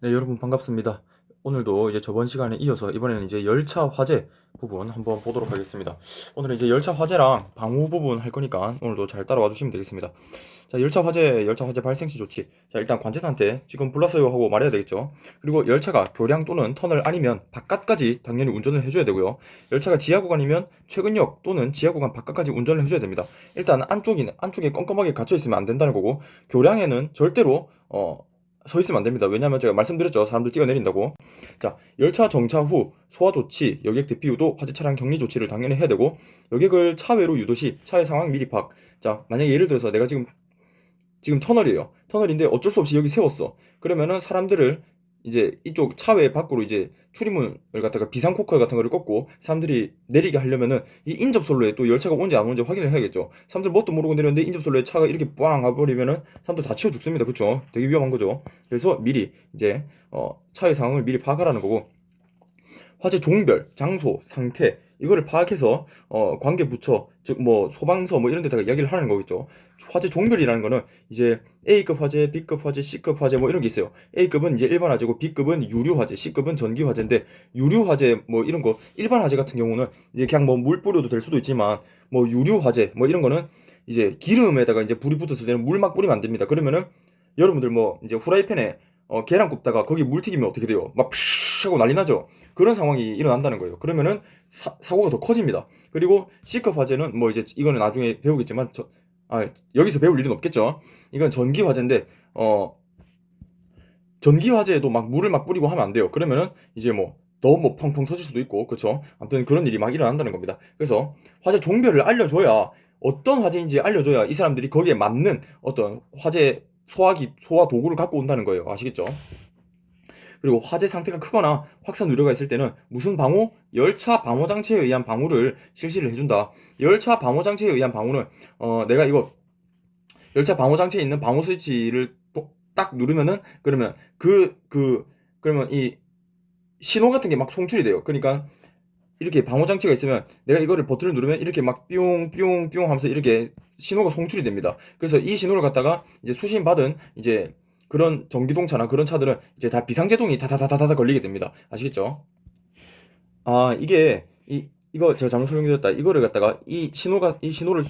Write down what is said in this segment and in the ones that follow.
네, 여러분 반갑습니다. 오늘도 이제 저번 시간에 이어서 이번에는 이제 열차 화재 부분 한번 보도록 하겠습니다. 오늘은 이제 열차 화재랑 방호 부분 할 거니까 오늘도 잘 따라와 주시면 되겠습니다. 자, 열차 화재 발생 시 조치. 자, 일단 관제사한테 지금 불났어요 하고 말해야 되겠죠. 그리고 열차가 교량 또는 터널 아니면 바깥까지 당연히 운전을 해줘야 되고요. 열차가 지하 구간이면 최근역 또는 지하 구간 바깥까지 운전을 해줘야 됩니다. 일단 안쪽에 껌껌하게 갇혀 있으면 안 된다는 거고, 교량에는 절대로 서 있으면 안 됩니다. 왜냐하면 제가 말씀드렸죠. 사람들 뛰어내린다고. 자, 열차 정차 후 소화 조치, 여객 대피 후도 화재 차량 격리 조치를 당연히 해야 되고, 여객을 차외로 유도 시 차의 상황 미리 파악. 자, 만약에 예를 들어서 내가 지금 터널이에요. 터널인데 어쩔 수 없이 여기 세웠어. 그러면은 사람들을 이제 이쪽 차외 밖으로 이제 출입문을 갖다가 비상코커 같은 거를 꺾고 사람들이 내리게 하려면은 이 인접선로에 또 열차가 온지 안 온지 확인을 해야겠죠. 사람들 뭣도 모르고 내렸는데 인접선로에 차가 이렇게 빵 가버리면은 사람들 다 치워 죽습니다. 그쵸? 되게 위험한 거죠. 그래서 미리 이제 차의 상황을 미리 파악하라는 거고, 화재 종별, 장소, 상태 이거를 파악해서 관계 부처 즉 뭐 소방서 뭐 이런 데다가 이야기를 하는 거겠죠. 화재 종별이라는 거는 이제 A급 화재, B급 화재, C급 화재 뭐 이런 게 있어요. A급은 이제 일반 화재고 B급은 유류 화재, C급은 전기 화재인데, 유류 화재 뭐 이런 거 일반 화재 같은 경우는 이제 그냥 뭐 물 뿌려도 될 수도 있지만, 뭐 유류 화재 뭐 이런 거는 이제 기름에다가 이제 불이 붙었을 때는 물 막 뿌리면 안 됩니다. 그러면은 여러분들 뭐 이제 후라이팬에 계란 굽다가 거기 물 튀기면 어떻게 돼요? 막 피쉬 하고 난리 나죠. 그런 상황이 일어난다는 거예요. 그러면은 사고가 더 커집니다. 그리고 C급 화재는 뭐 이제 이거는 나중에 배우겠지만 여기서 배울 일은 없겠죠. 이건 전기 화재인데 전기 화재에도 막 물을 막 뿌리고 하면 안 돼요. 그러면은 이제 뭐 더 뭐 펑펑 터질 수도 있고, 그렇죠. 아무튼 그런 일이 막 일어난다는 겁니다. 그래서 화재 종별을 알려줘야, 어떤 화재인지 알려줘야 이 사람들이 거기에 맞는 어떤 화재 소화 도구를 갖고 온다는 거예요. 아시겠죠? 그리고 화재 상태가 크거나 확산 우려가 있을 때는 무슨 방호? 열차 방호 장치에 의한 방호를 실시를 해준다. 열차 방호 장치에 의한 방호는 내가 이거 열차 방호 장치에 있는 방호 스위치를 딱 누르면은, 그러면 이 신호 같은 게 막 송출이 돼요. 그러니까 이렇게 방호 장치가 있으면 내가 이거를 버튼을 누르면 이렇게 막 뿅뿅뿅 하면서 이렇게 신호가 송출이 됩니다. 그래서 이 신호를 갖다가 이제 수신 받은 이제 그런 전기동차나 그런 차들은 이제 다 비상제동이 다다다다다 걸리게 됩니다. 아시겠죠? 이거 제가 잘못 설명드렸다. 이거를 갖다가 이 신호를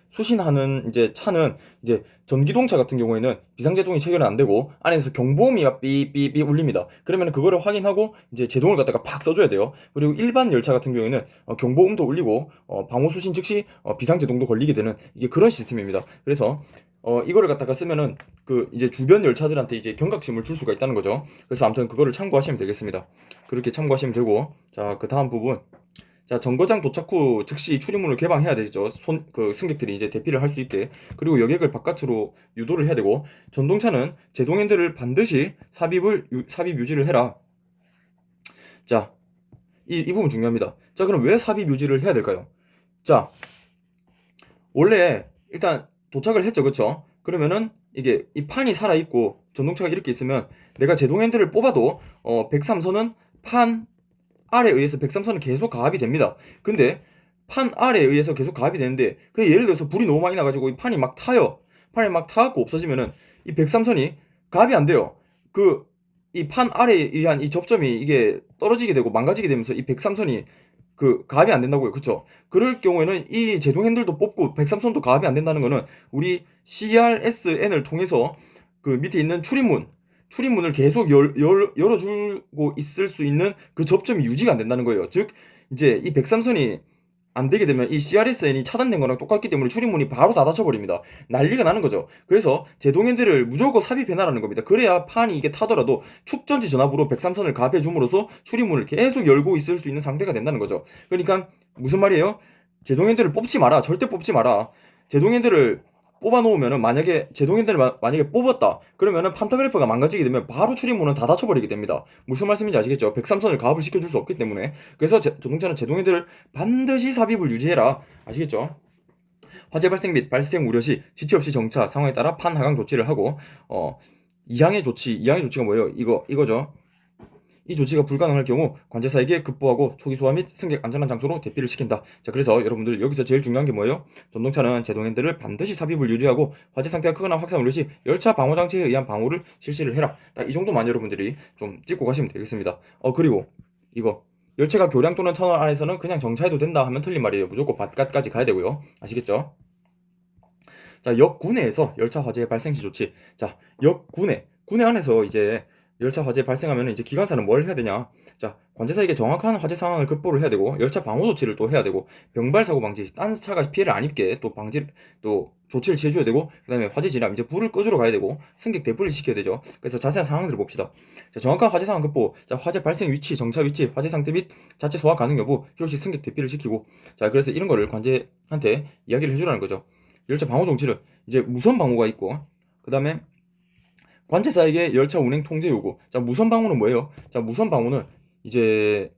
수신하는 이제 차는 이제 전기동차 같은 경우에는 비상제동이 체결은 안 되고 안에서 경보음이 막 삐삐삐 울립니다. 그러면 그거를 확인하고 이제 제동을 갖다가 팍 써줘야 돼요. 그리고 일반 열차 같은 경우에는 경보음도 울리고 방호 수신 즉시 비상제동도 걸리게 되는 이게 그런 시스템입니다. 그래서 이거를 갖다가 쓰면은 그 이제 주변 열차들한테 이제 경각심을 줄 수가 있다는 거죠. 그래서 아무튼 그거를 참고하시면 되겠습니다. 그렇게 참고하시면 되고, 자, 그 다음 부분. 자, 정거장 도착 후 즉시 출입문을 개방해야 되죠. 승객들이 이제 대피를 할 수 있게. 그리고 여객을 바깥으로 유도를 해야 되고, 전동차는 제동 핸들을 반드시 삽입 유지를 해라. 자, 이 부분 중요합니다. 자, 그럼 왜 삽입 유지를 해야 될까요? 자, 원래 일단 도착을 했죠. 그쵸? 그러면은 이게 이 판이 살아있고 전동차가 이렇게 있으면 내가 제동 핸들을 뽑아도 103선은 판 R에 의해서 103선은 계속 가압이 됩니다. 근데 판 R에 의해서 계속 가압이 되는데, 그 예를 들어서 불이 너무 많이 나가지고 이 판이 막 타요. 판이 막 타갖고 없어지면은 이 103선이 가압이 안 돼요. 그 이 판 R에 의한 이 접점이 이게 떨어지게 되고 망가지게 되면서 이 103선이 그 가압이 안 된다고요. 그쵸? 그럴 경우에는 이 제동 핸들도 뽑고 103선도 가압이 안 된다는 거는 우리 CRSN을 통해서 그 밑에 있는 출입문을 계속 열어주고 있을 수 있는 그 접점이 유지가 안 된다는 거예요. 즉, 이제 이 103선이 안 되게 되면 이 CRSN이 차단된 거랑 똑같기 때문에 출입문이 바로 닫아쳐버립니다. 난리가 나는 거죠. 그래서 제동 핸들을 무조건 삽입해놔라는 겁니다. 그래야 판이 이게 타더라도 축전지 전압으로 103선을 가압해 줌으로써 출입문을 계속 열고 있을 수 있는 상태가 된다는 거죠. 그러니까 무슨 말이에요? 제동 핸들을 뽑지 마라. 절대 뽑지 마라. 제동 핸들을 뽑아 놓으면은, 만약에 제동 핸들을 만약에 뽑았다 그러면은 판타그래프가 망가지게 되면 바로 출입문은 다 닫혀버리게 됩니다. 무슨 말씀인지 아시겠죠? 103선을 가압을 시켜줄 수 없기 때문에. 그래서 자동차는 제동 핸들을 반드시 삽입을 유지해라. 아시겠죠? 화재 발생 및 발생 우려 시 지체 없이 정차 상황에 따라 판하강 조치를 하고, 이항의 조치가 뭐예요? 이거죠. 이 조치가 불가능할 경우 관제사에게 급보하고 초기 소화 및 승객 안전한 장소로 대피를 시킨다. 자, 그래서 여러분들 여기서 제일 중요한 게 뭐예요? 전동차는 제동 핸들을 반드시 삽입을 유지하고 화재 상태가 크거나 확산 우려 시 열차 방호 장치에 의한 방호를 실시를 해라. 딱 이 정도만 여러분들이 좀 짚고 가시면 되겠습니다. 그리고 이거 열차가 교량 또는 터널 안에서는 그냥 정차해도 된다 하면 틀린 말이에요. 무조건 바깥까지 가야 되고요. 아시겠죠? 자, 역군내에서 열차 화재 발생 시 조치. 자, 군내 안에서 이제 열차 화재 발생하면 이제 기관사는 뭘 해야 되냐? 자, 관제사에게 정확한 화재 상황을 급보를 해야 되고 열차 방호 조치를 또 해야 되고 병발 사고 방지, 딴 차가 피해를 안 입게 또 방지 또 조치를 취해줘야 되고 그다음에 화재 진압 이제 불을 꺼주러 가야 되고 승객 대피를 시켜야 되죠. 그래서 자세한 상황들을 봅시다. 자, 정확한 화재 상황 급보, 자, 화재 발생 위치, 정차 위치, 화재 상태 및 자체 소화 가능 여부, 필요시 승객 대피를 시키고, 자, 그래서 이런 거를 관제한테 이야기를 해주라는 거죠. 열차 방호 정치를 이제 무선 방호가 있고 그다음에 관제사에게 열차 운행 통제 요구. 자, 무선 방호는 뭐예요? 자, 무선 방호는 이제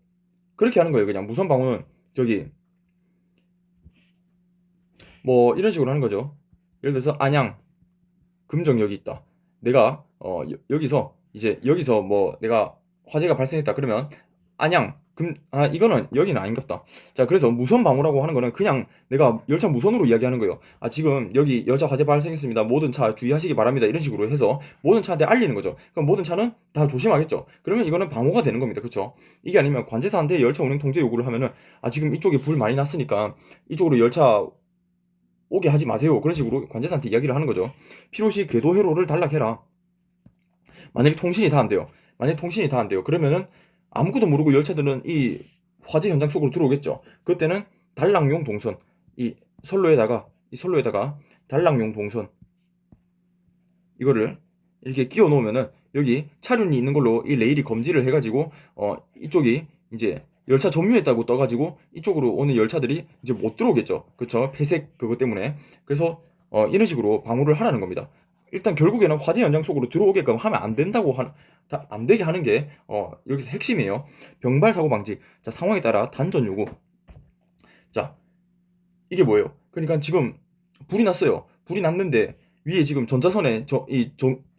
그렇게 하는 거예요. 그냥 무선 방호는 저기 뭐 이런 식으로 하는 거죠. 예를 들어서 안양 금정역이 있다. 내가 여기서 이제 여기서 뭐 내가 화재가 발생했다 그러면 안양 이거는 여기는 아닌갑다. 자, 그래서 무선 방호라고 하는 거는 그냥 내가 열차 무선으로 이야기하는 거예요. 지금 여기 열차 화재 발생했습니다. 모든 차 주의하시기 바랍니다. 이런 식으로 해서 모든 차한테 알리는 거죠. 그럼 모든 차는 다 조심하겠죠. 그러면 이거는 방호가 되는 겁니다. 그렇죠? 이게 아니면 관제사한테 열차 운행 통제 요구를 하면은 지금 이쪽에 불 많이 났으니까 이쪽으로 열차 오게 하지 마세요. 그런 식으로 관제사한테 이야기를 하는 거죠. 필요시 궤도 회로를 단락해라. 만약에 통신이 다 안 돼요. 만약에 통신이 다 안 돼요. 그러면은 아무것도 모르고 열차들은 이 화재 현장 속으로 들어오겠죠. 그때는 단락용 동선, 이 선로에다가 단락용 동선 이거를 이렇게 끼워 놓으면은 여기 차륜이 있는 걸로 이 레일이 검지를 해가지고 이쪽이 이제 열차 점유했다고 떠가지고 이쪽으로 오는 열차들이 이제 못 들어오겠죠. 그쵸? 폐색 그것 때문에. 그래서 이런 식으로 방호를 하라는 겁니다. 일단 결국에는 화재 현장 속으로 들어오게끔 하면 안 된다고 안 되게 하는 게 여기서 핵심이에요. 병발 사고 방지. 자, 상황에 따라 단전 요구. 자, 이게 뭐예요? 그러니까 지금 불이 났어요. 불이 났는데 위에 지금 전자선에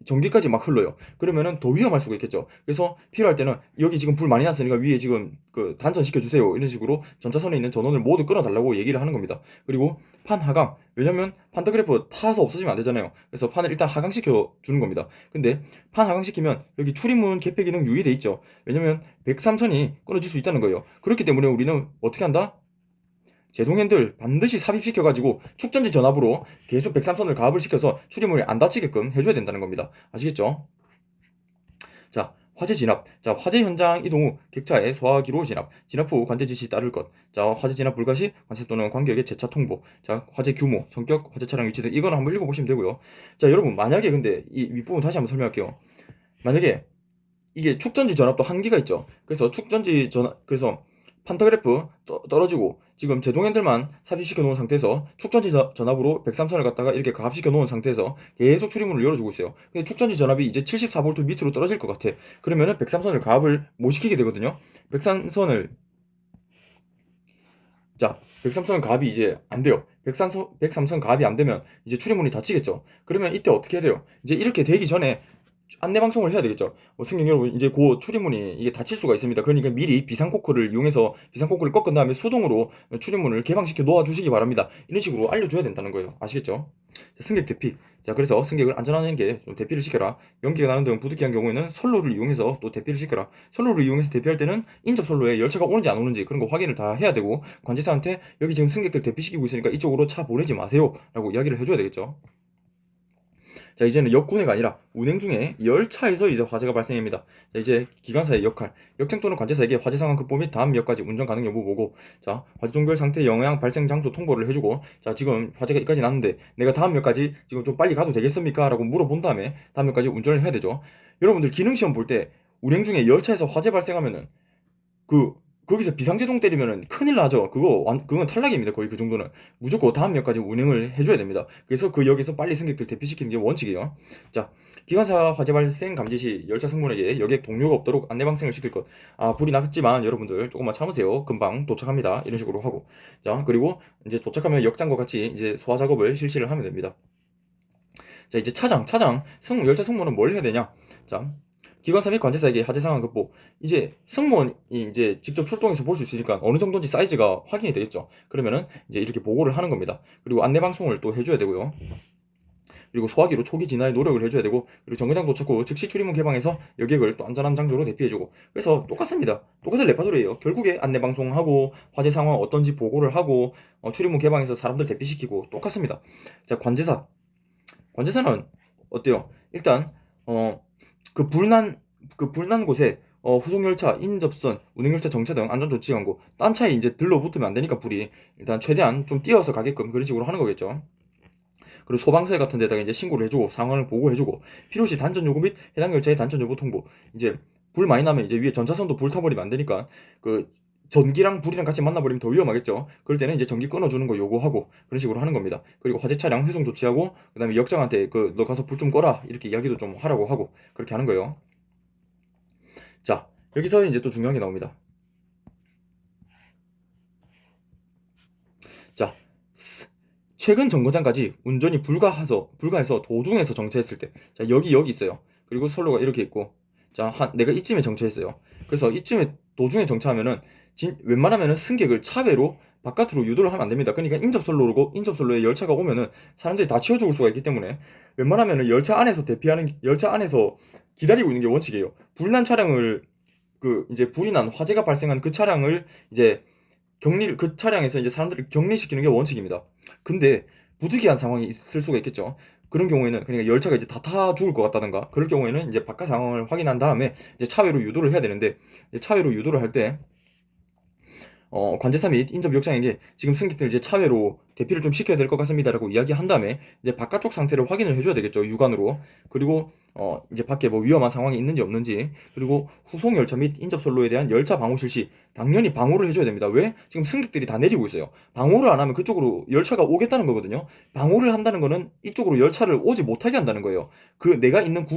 전기까지 막 흘러요. 그러면은 더 위험할 수가 있겠죠. 그래서 필요할 때는 여기 지금 불 많이 났으니까 위에 지금 그 단전시켜 주세요. 이런 식으로 전자선에 있는 전원을 모두 끊어달라고 얘기를 하는 겁니다. 그리고 판 하강. 왜냐면 판터그래프 타서 없어지면 안 되잖아요. 그래서 판을 일단 하강시켜 주는 겁니다. 근데 판 하강시키면 여기 출입문 개폐 기능 유의돼 있죠. 왜냐면 103선이 끊어질 수 있다는 거예요. 그렇기 때문에 우리는 어떻게 한다? 제동 핸들 반드시 삽입시켜가지고 축전지 전압으로 계속 103선을 가압을 시켜서 출입문이 안 닫히게끔 해줘야 된다는 겁니다. 아시겠죠? 자, 화재 진압. 자, 화재 현장 이동 후 객차에 소화기로 진압. 진압 후 관제 지시 따를 것. 자, 화재 진압 불가 시 관세 또는 관객의 재차 통보. 자, 화재 규모, 성격, 화재 차량 위치 등 이거는 한번 읽어보시면 되고요. 자, 여러분 만약에 근데 이 윗부분 다시 한번 설명할게요. 만약에 이게 축전지 전압도 한계가 있죠. 그래서 그래서 판타그래프 떨어지고 지금 제동 핸들만 삽입시켜 놓은 상태에서 축전지 전압으로 103선을 갖다가 이렇게 가압시켜 놓은 상태에서 계속 출입문을 열어주고 있어요. 근데 축전지 전압이 이제 74V 밑으로 떨어질 것 같아. 그러면은 103선을 가압을 못 시키게 되거든요. 103선을 자, 103선 가압이 이제 안 돼요. 103선 가압이 안 되면 이제 출입문이 닫히겠죠. 그러면 이때 어떻게 해야 돼요? 이제 이렇게 되기 전에 안내 방송을 해야 되겠죠. 승객 여러분, 이제 그 출입문이 이게 닫힐 수가 있습니다. 그러니까 미리 비상코크를 이용해서 비상코크를 꺾은 다음에 수동으로 출입문을 개방시켜 놓아 주시기 바랍니다. 이런 식으로 알려줘야 된다는 거예요. 아시겠죠? 승객 대피. 자, 그래서 승객을 안전하게 좀 대피를 시켜라. 연기가 나는 등 부득이한 경우에는 선로를 이용해서 또 대피를 시켜라. 선로를 이용해서 대피할 때는 인접 선로에 열차가 오는지 안 오는지 그런 거 확인을 다 해야 되고 관제사한테 여기 지금 승객들 대피시키고 있으니까 이쪽으로 차 보내지 마세요. 라고 이야기를 해줘야 되겠죠. 자, 이제는 역군해가 아니라 운행 중에 열차에서 이제 화재가 발생합니다. 자, 이제 기관사의 역할, 역행 또는 관제사에게 화재 상황 급보 및 다음 역까지 운전 가능 여부 보고, 자, 화재 종결 상태 영향 발생 장소 통보를 해주고, 자, 지금 화재가 여기까지 났는데 내가 다음 역까지 지금 좀 빨리 가도 되겠습니까? 라고 물어본 다음에 다음 역까지 운전을 해야 되죠. 여러분들 기능 시험 볼 때 운행 중에 열차에서 화재 발생하면은 그 거기서 비상제동 때리면은 큰일 나죠. 그건 탈락입니다. 거의 그 정도는 무조건 다음 역까지 운행을 해줘야 됩니다. 그래서 그 역에서 빨리 승객들 대피시키는 게 원칙이에요. 자, 기관사 화재 발생 감지 시 열차 승무원에게 여객 동료가 없도록 안내 방송을 시킬 것. 불이 났지만 여러분들 조금만 참으세요. 금방 도착합니다. 이런 식으로 하고, 자, 그리고 이제 도착하면 역장과 같이 이제 소화 작업을 실시를 하면 됩니다. 자, 이제 열차 승무원은 뭘 해야 되냐? 자, 기관사 및 관제사에게 화재 상황 극복. 이제 승무원이 이제 직접 출동해서 볼 수 있으니까 어느 정도인지 사이즈가 확인이 되겠죠. 그러면은 이제 이렇게 보고를 하는 겁니다. 그리고 안내 방송을 또 해줘야 되고요. 그리고 소화기로 초기 진화에 노력을 해줘야 되고, 그리고 정거장 도착 후 즉시 출입문 개방해서 여객을 또 안전한 장소로 대피해주고. 그래서 똑같습니다. 똑같은 레파토리예요. 결국에 안내 방송하고 화재 상황 어떤지 보고를 하고 출입문 개방해서 사람들 대피시키고 똑같습니다. 자, 관제사는 어때요? 일단 그 불난 곳에 후속열차, 인접선, 운행열차 정차 등 안전조치 강구. 딴 차에 이제 들러붙으면 안 되니까 불이 일단 최대한 좀 뛰어서 가게끔 그런 식으로 하는 거겠죠. 그리고 소방서 같은 데다가 이제 신고를 해주고 상황을 보고해주고, 필요시 단전 요구 및 해당 열차의 단전 여부 통보. 이제 불 많이 나면 이제 위에 전차선도 불 타버리면 안 되니까 그 전기랑 불이랑 같이 만나버리면 더 위험하겠죠. 그럴 때는 이제 전기 끊어주는 거 요구하고 그런 식으로 하는 겁니다. 그리고 화재 차량 회송 조치하고, 그다음에 역장한테 너 가서 불 좀 꺼라 이렇게 이야기도 좀 하라고 하고 그렇게 하는 거예요. 자, 여기서 이제 또 중요한 게 나옵니다. 자, 최근 정거장까지 운전이 불가해서 도중에서 정체했을 때, 자, 여기 있어요. 그리고 선로가 이렇게 있고, 자, 내가 이쯤에 정체했어요. 그래서 이쯤에 도중에 정차하면은 웬만하면은 승객을 차배로 바깥으로 유도를 하면 안 됩니다. 그러니까 인접선로에 열차가 오면은 사람들이 다 치워 죽을 수가 있기 때문에 웬만하면은 열차 안에서 기다리고 있는 게 원칙이에요. 불난 차량을 이제 불이 난 화재가 발생한 그 차량을 이제 그 차량에서 이제 사람들을 격리시키는 게 원칙입니다. 근데 부득이한 상황이 있을 수가 있겠죠. 그런 경우에는 그러니까 열차가 이제 다 타 죽을 것 같다든가 그럴 경우에는 이제 바깥 상황을 확인한 다음에 이제 차회로 유도를 해야 되는데, 이제 차회로 유도를 할 때 관제사 및 인접 역장에게 지금 승객들 이제 차회로 대피를 좀 시켜야 될 것 같습니다라고 이야기한 다음에 이제 바깥쪽 상태를 확인을 해줘야 되겠죠, 육안으로. 그리고 이제 밖에 뭐 위험한 상황이 있는지 없는지, 그리고 후속 열차 및 인접 선로에 대한 열차 방호 실시 당연히 방호를 해줘야 됩니다. 왜? 지금 승객들이 다 내리고 있어요. 방호를 안 하면 그쪽으로 열차가 오겠다는 거거든요. 방호를 한다는 거는 이쪽으로 열차를 오지 못하게 한다는 거예요. 내가 있는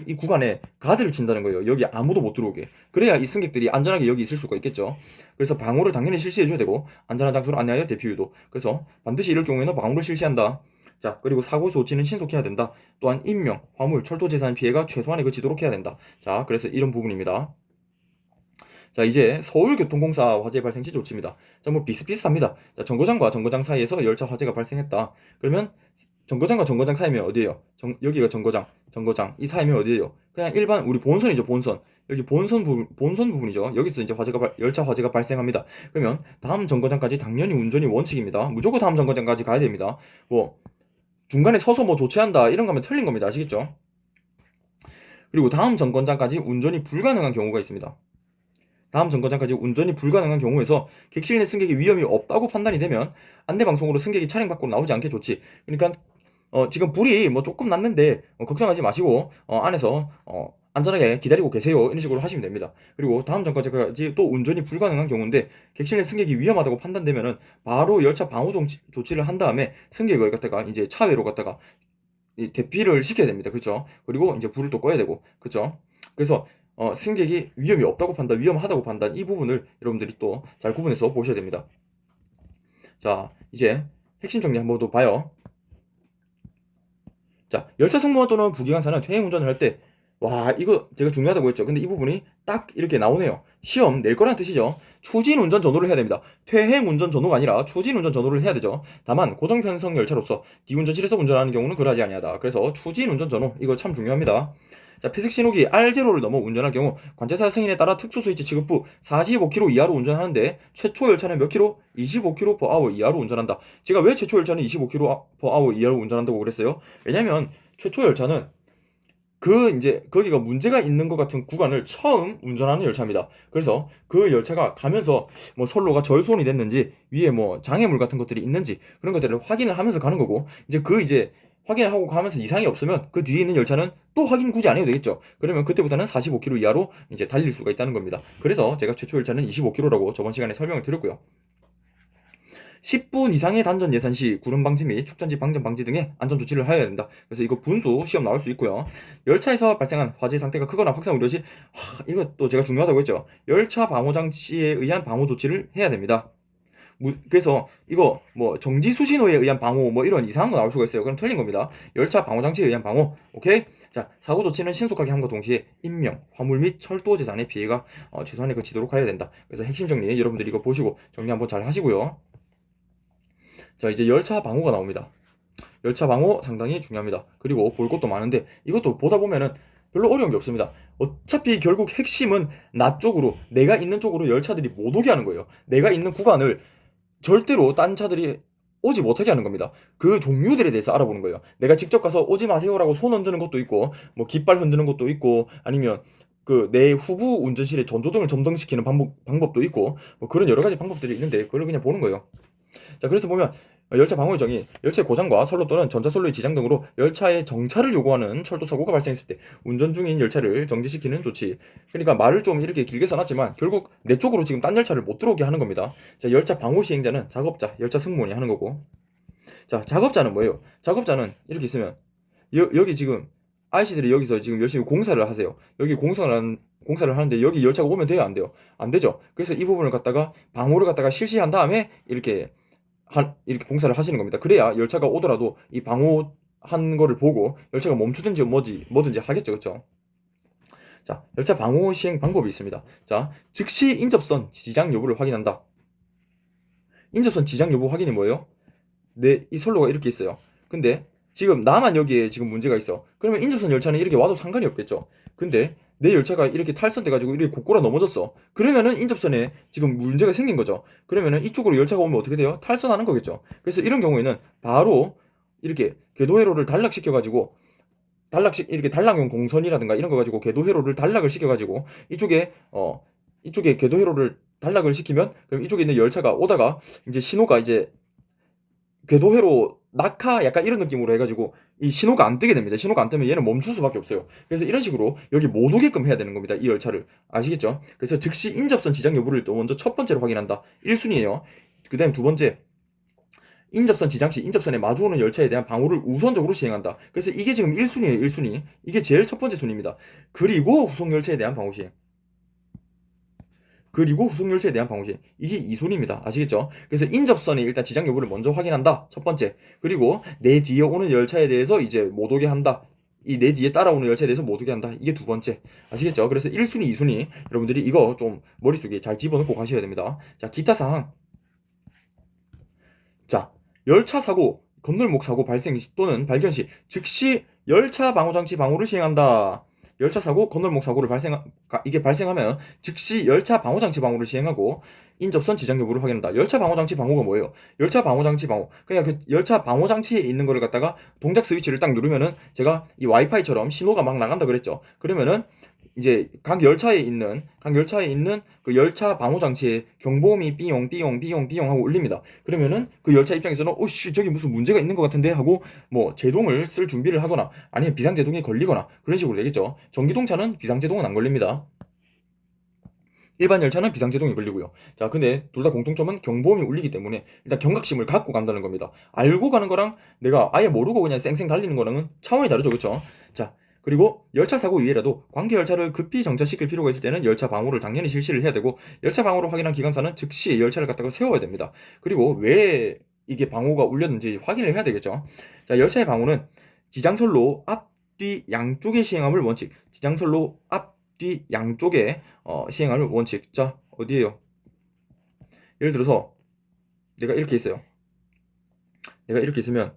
이 구간에 가드를 친다는 거예요. 여기 아무도 못 들어오게. 그래야 이 승객들이 안전하게 여기 있을 수가 있겠죠. 그래서 방호를 당연히 실시해줘야 되고, 안전한 장소로 안내하여 대피 유도. 그래서 반드시 이럴 경우에는 방호를 실시한다. 자, 그리고 사고 조치는 신속해야 된다. 또한 인명, 화물, 철도 재산 피해가 최소한에 그치도록 해야 된다. 자, 그래서 이런 부분입니다. 자, 이제 서울교통공사 화재 발생 시 조치입니다. 자, 뭐 비슷비슷합니다. 자, 정거장과 정거장 사이에서 열차 화재가 발생했다. 그러면 정거장과 정거장 사이면 어디예요? 여기가 정거장. 이 사이면 어디예요? 그냥 일반 우리 본선이죠, 본선. 여기 본선 부분이죠. 여기서 이제 열차 화재가 발생합니다. 그러면 다음 정거장까지 당연히 운전이 원칙입니다. 무조건 다음 정거장까지 가야 됩니다. 뭐 중간에 서서 뭐 조치한다 이런 거면 틀린 겁니다. 아시겠죠? 그리고 다음 정거장까지 운전이 불가능한 경우가 있습니다. 다음 정거장까지 운전이 불가능한 경우에서 객실 내 승객이 위험이 없다고 판단이 되면 안내방송으로 승객이 차량 밖으로 나오지 않게 조치. 그러니까 지금 불이 뭐 조금 났는데 걱정하지 마시고 안에서 안전하게 기다리고 계세요, 이런 식으로 하시면 됩니다. 그리고 다음 정거장까지 또 운전이 불가능한 경우인데 객실 내 승객이 위험하다고 판단되면은 바로 열차 방호 조치를 한 다음에 승객을 갖다가 이제 차외로 갖다가 대피를 시켜야 됩니다. 그렇죠? 그리고 이제 불을 또 꺼야 되고, 그렇죠? 그래서 승객이 위험하다고 판단, 이 부분을 여러분들이 또 잘 구분해서 보셔야 됩니다. 자, 이제 핵심 정리 한번 더 봐요. 자, 열차 승무원 또는 부기관사는 퇴행 운전을 할 때, 와, 이거 제가 중요하다고 했죠. 근데 이 부분이 딱 이렇게 나오네요. 시험 낼 거란 뜻이죠. 추진 운전 전후를 해야 됩니다. 퇴행 운전 전후가 아니라 추진 운전 전후를 해야 되죠. 다만 고정 편성 열차로서 디운전실에서 운전하는 경우는 그러하지 아니하다. 그래서 추진 운전 전후, 이거 참 중요합니다. 자, 피색 신호기 R0를 넘어 운전할 경우 관제사 승인에 따라 특수 스위치 지급 후 45km 이하로 운전하는데 최초 열차는 몇 킬로? 25km/h 이하로 운전한다. 제가 왜 최초 열차는 25km/h 이하로 운전한다고 그랬어요? 왜냐면 최초 열차는 이제 거기가 문제가 있는 것 같은 구간을 처음 운전하는 열차입니다. 그래서 그 열차가 가면서 뭐 선로가 절손이 됐는지 위에 뭐 장애물 같은 것들이 있는지 그런 것들을 확인을 하면서 가는 거고, 이제 확인을 하고 가면서 이상이 없으면 그 뒤에 있는 열차는 또 확인 굳이 안 해도 되겠죠. 그러면 그때부터는 45km 이하로 이제 달릴 수가 있다는 겁니다. 그래서 제가 최초 열차는 25km라고 저번 시간에 설명을 드렸고요. 10분 이상의 단전 예산 시 구름 방지 및 축전지 방전 방지 등의 안전 조치를 하여야 된다. 그래서 이거 분수 시험 나올 수 있고요. 열차에서 발생한 화재 상태가 크거나 확산 우려 시, 이것도 제가 중요하다고 했죠. 열차 방호 장치에 의한 방호 조치를 해야 됩니다. 그래서 이거 뭐 정지 수신호에 의한 방호 뭐 이런 이상한 거 나올 수가 있어요. 그럼 틀린 겁니다. 열차 방호 장치에 의한 방호. 오케이? 자, 사고 조치는 신속하게 함과 동시에 인명, 화물 및 철도 재산의 피해가 최소한에 그치도록 해야 된다. 그래서 핵심 정리 여러분들 이거 보시고 정리 한번 잘 하시고요. 자, 이제 열차 방호가 나옵니다. 열차 방호 상당히 중요합니다. 그리고 볼 것도 많은데 이것도 보다 보면은 별로 어려운 게 없습니다. 어차피 결국 핵심은 나 쪽으로, 내가 있는 쪽으로 열차들이 못 오게 하는 거예요. 내가 있는 구간을 절대로 딴 차들이 오지 못하게 하는 겁니다. 그 종류들에 대해서 알아보는 거예요. 내가 직접 가서 오지 마세요라고 손 흔드는 것도 있고, 뭐 깃발 흔드는 것도 있고, 아니면 그 내 후부 운전실에 전조등을 점등시키는 방법도 있고, 뭐 그런 여러 가지 방법들이 있는데 그걸 그냥 보는 거예요. 자, 그래서 보면 열차 방호 요정이 열차의 고장과 선로 또는 전자선로의 지장 등으로 열차의 정차를 요구하는 철도 사고가 발생했을 때 운전 중인 열차를 정지시키는 조치. 그러니까 말을 좀 이렇게 길게 써놨지만 결국 내 쪽으로 지금 딴 열차를 못 들어오게 하는 겁니다. 자, 열차 방호 시행자는 작업자, 열차 승무원이 하는 거고. 자, 작업자는 뭐예요? 작업자는 이렇게 있으면 여기 지금 아이씨들이 여기서 지금 열심히 공사를 하세요. 여기 공사를 하는데 여기 열차가 오면 돼요, 안 돼요? 안 되죠. 그래서 이 부분을 갖다가 방호를 갖다가 실시한 다음에 이렇게 공사를 하시는 겁니다. 그래야 열차가 오더라도 이 방호한 거를 보고 열차가 멈추든지 뭐든지 하겠죠. 그렇죠? 자, 열차 방호 시행 방법이 있습니다. 자, 즉시 인접선 지장 여부를 확인한다. 인접선 지장 여부 확인이 뭐예요? 이 선로가 이렇게 있어요. 근데 지금 나만 여기에 지금 문제가 있어. 그러면 인접선 열차는 이렇게 와도 상관이 없겠죠. 근데 내 열차가 이렇게 탈선돼가지고 이렇게 고꾸라 넘어졌어. 그러면은 인접선에 지금 문제가 생긴 거죠. 그러면은 이쪽으로 열차가 오면 어떻게 돼요? 탈선하는 거겠죠. 그래서 이런 경우에는 바로 이렇게 궤도 회로를 단락시켜가지고 이렇게 단락용 공선이라든가 이런 거 가지고 궤도 회로를 단락을 시켜가지고 이쪽에 궤도 회로를 단락을 시키면 그럼 이쪽에 있는 열차가 오다가 이제 신호가 이제 궤도회로 낙하 약간 이런 느낌으로 해가지고 이 신호가 안 뜨게 됩니다. 신호가 안 뜨면 얘는 멈출 수밖에 없어요. 그래서 이런 식으로 여기 못 오게끔 해야 되는 겁니다. 이 열차를. 아시겠죠? 그래서 즉시 인접선 지장 여부를 또 먼저 첫 번째로 확인한다. 1순위예요. 그 다음 두 번째, 인접선 지장 시 인접선에 마주오는 열차에 대한 방호를 우선적으로 시행한다. 그래서 이게 지금 1순위예요. 1순위. 이게 제일 첫 번째 순위입니다. 그리고 후속 열차에 대한 방호 시행. 그리고 후속 열차에 대한 방어시. 이게 2순위입니다. 아시겠죠? 그래서 인접선에 일단 지장 여부를 먼저 확인한다. 첫 번째. 그리고 내 뒤에 오는 열차에 대해서 이제 못 오게 한다. 이 내 뒤에 따라오는 열차에 대해서 못 오게 한다. 이게 두 번째. 아시겠죠? 그래서 1순위, 2순위. 여러분들이 이거 좀 머릿속에 잘 집어넣고 가셔야 됩니다. 자, 기타 사항. 자, 열차 사고, 건널목 사고 발생 시 또는 발견 시 즉시 열차 방호 장치 방호를 시행한다. 열차 사고, 건널목 사고를 이게 발생하면 즉시 열차 방호 장치 방호를 시행하고 인접선 지장 여부를 확인한다. 열차 방호 장치 방호가 뭐예요? 열차 방호 장치 방호. 그냥 그 열차 방호 장치에 있는 거를 갖다가 동작 스위치를 딱 누르면은 제가 이 와이파이처럼 신호가 막 나간다 그랬죠. 그러면은 이제 각 열차에 있는 그 열차 방호 장치에 경보음이 삐용 삐용 삐용 삐용 하고 울립니다. 그러면은 그 열차 입장에서는 오씨 저기 무슨 문제가 있는 것 같은데 하고 뭐 제동을 쓸 준비를 하거나 아니면 비상제동에 걸리거나 그런 식으로 되겠죠. 전기동차는 비상제동은 안 걸립니다. 일반 열차는 비상제동이 걸리고요. 자, 근데 둘 다 공통점은 경보음이 울리기 때문에 일단 경각심을 갖고 간다는 겁니다. 알고 가는 거랑 내가 아예 모르고 그냥 쌩쌩 달리는 거랑은 차원이 다르죠, 그렇죠? 자, 그리고 열차 사고 이외라도 관계 열차를 급히 정차시킬 필요가 있을 때는 열차 방호를 당연히 실시를 해야 되고 열차 방호를 확인한 기관사는 즉시 열차를 갖다가 세워야 됩니다. 그리고 왜 이게 방호가 울렸는지 확인을 해야 되겠죠. 자, 열차의 방호는 지장선로 앞, 뒤 양쪽의 시행함을 원칙. 지장선로 앞, 뒤 양쪽에 시행하는 원칙. 자, 어디에요? 예를 들어서 내가 이렇게 있어요. 내가 이렇게 있으면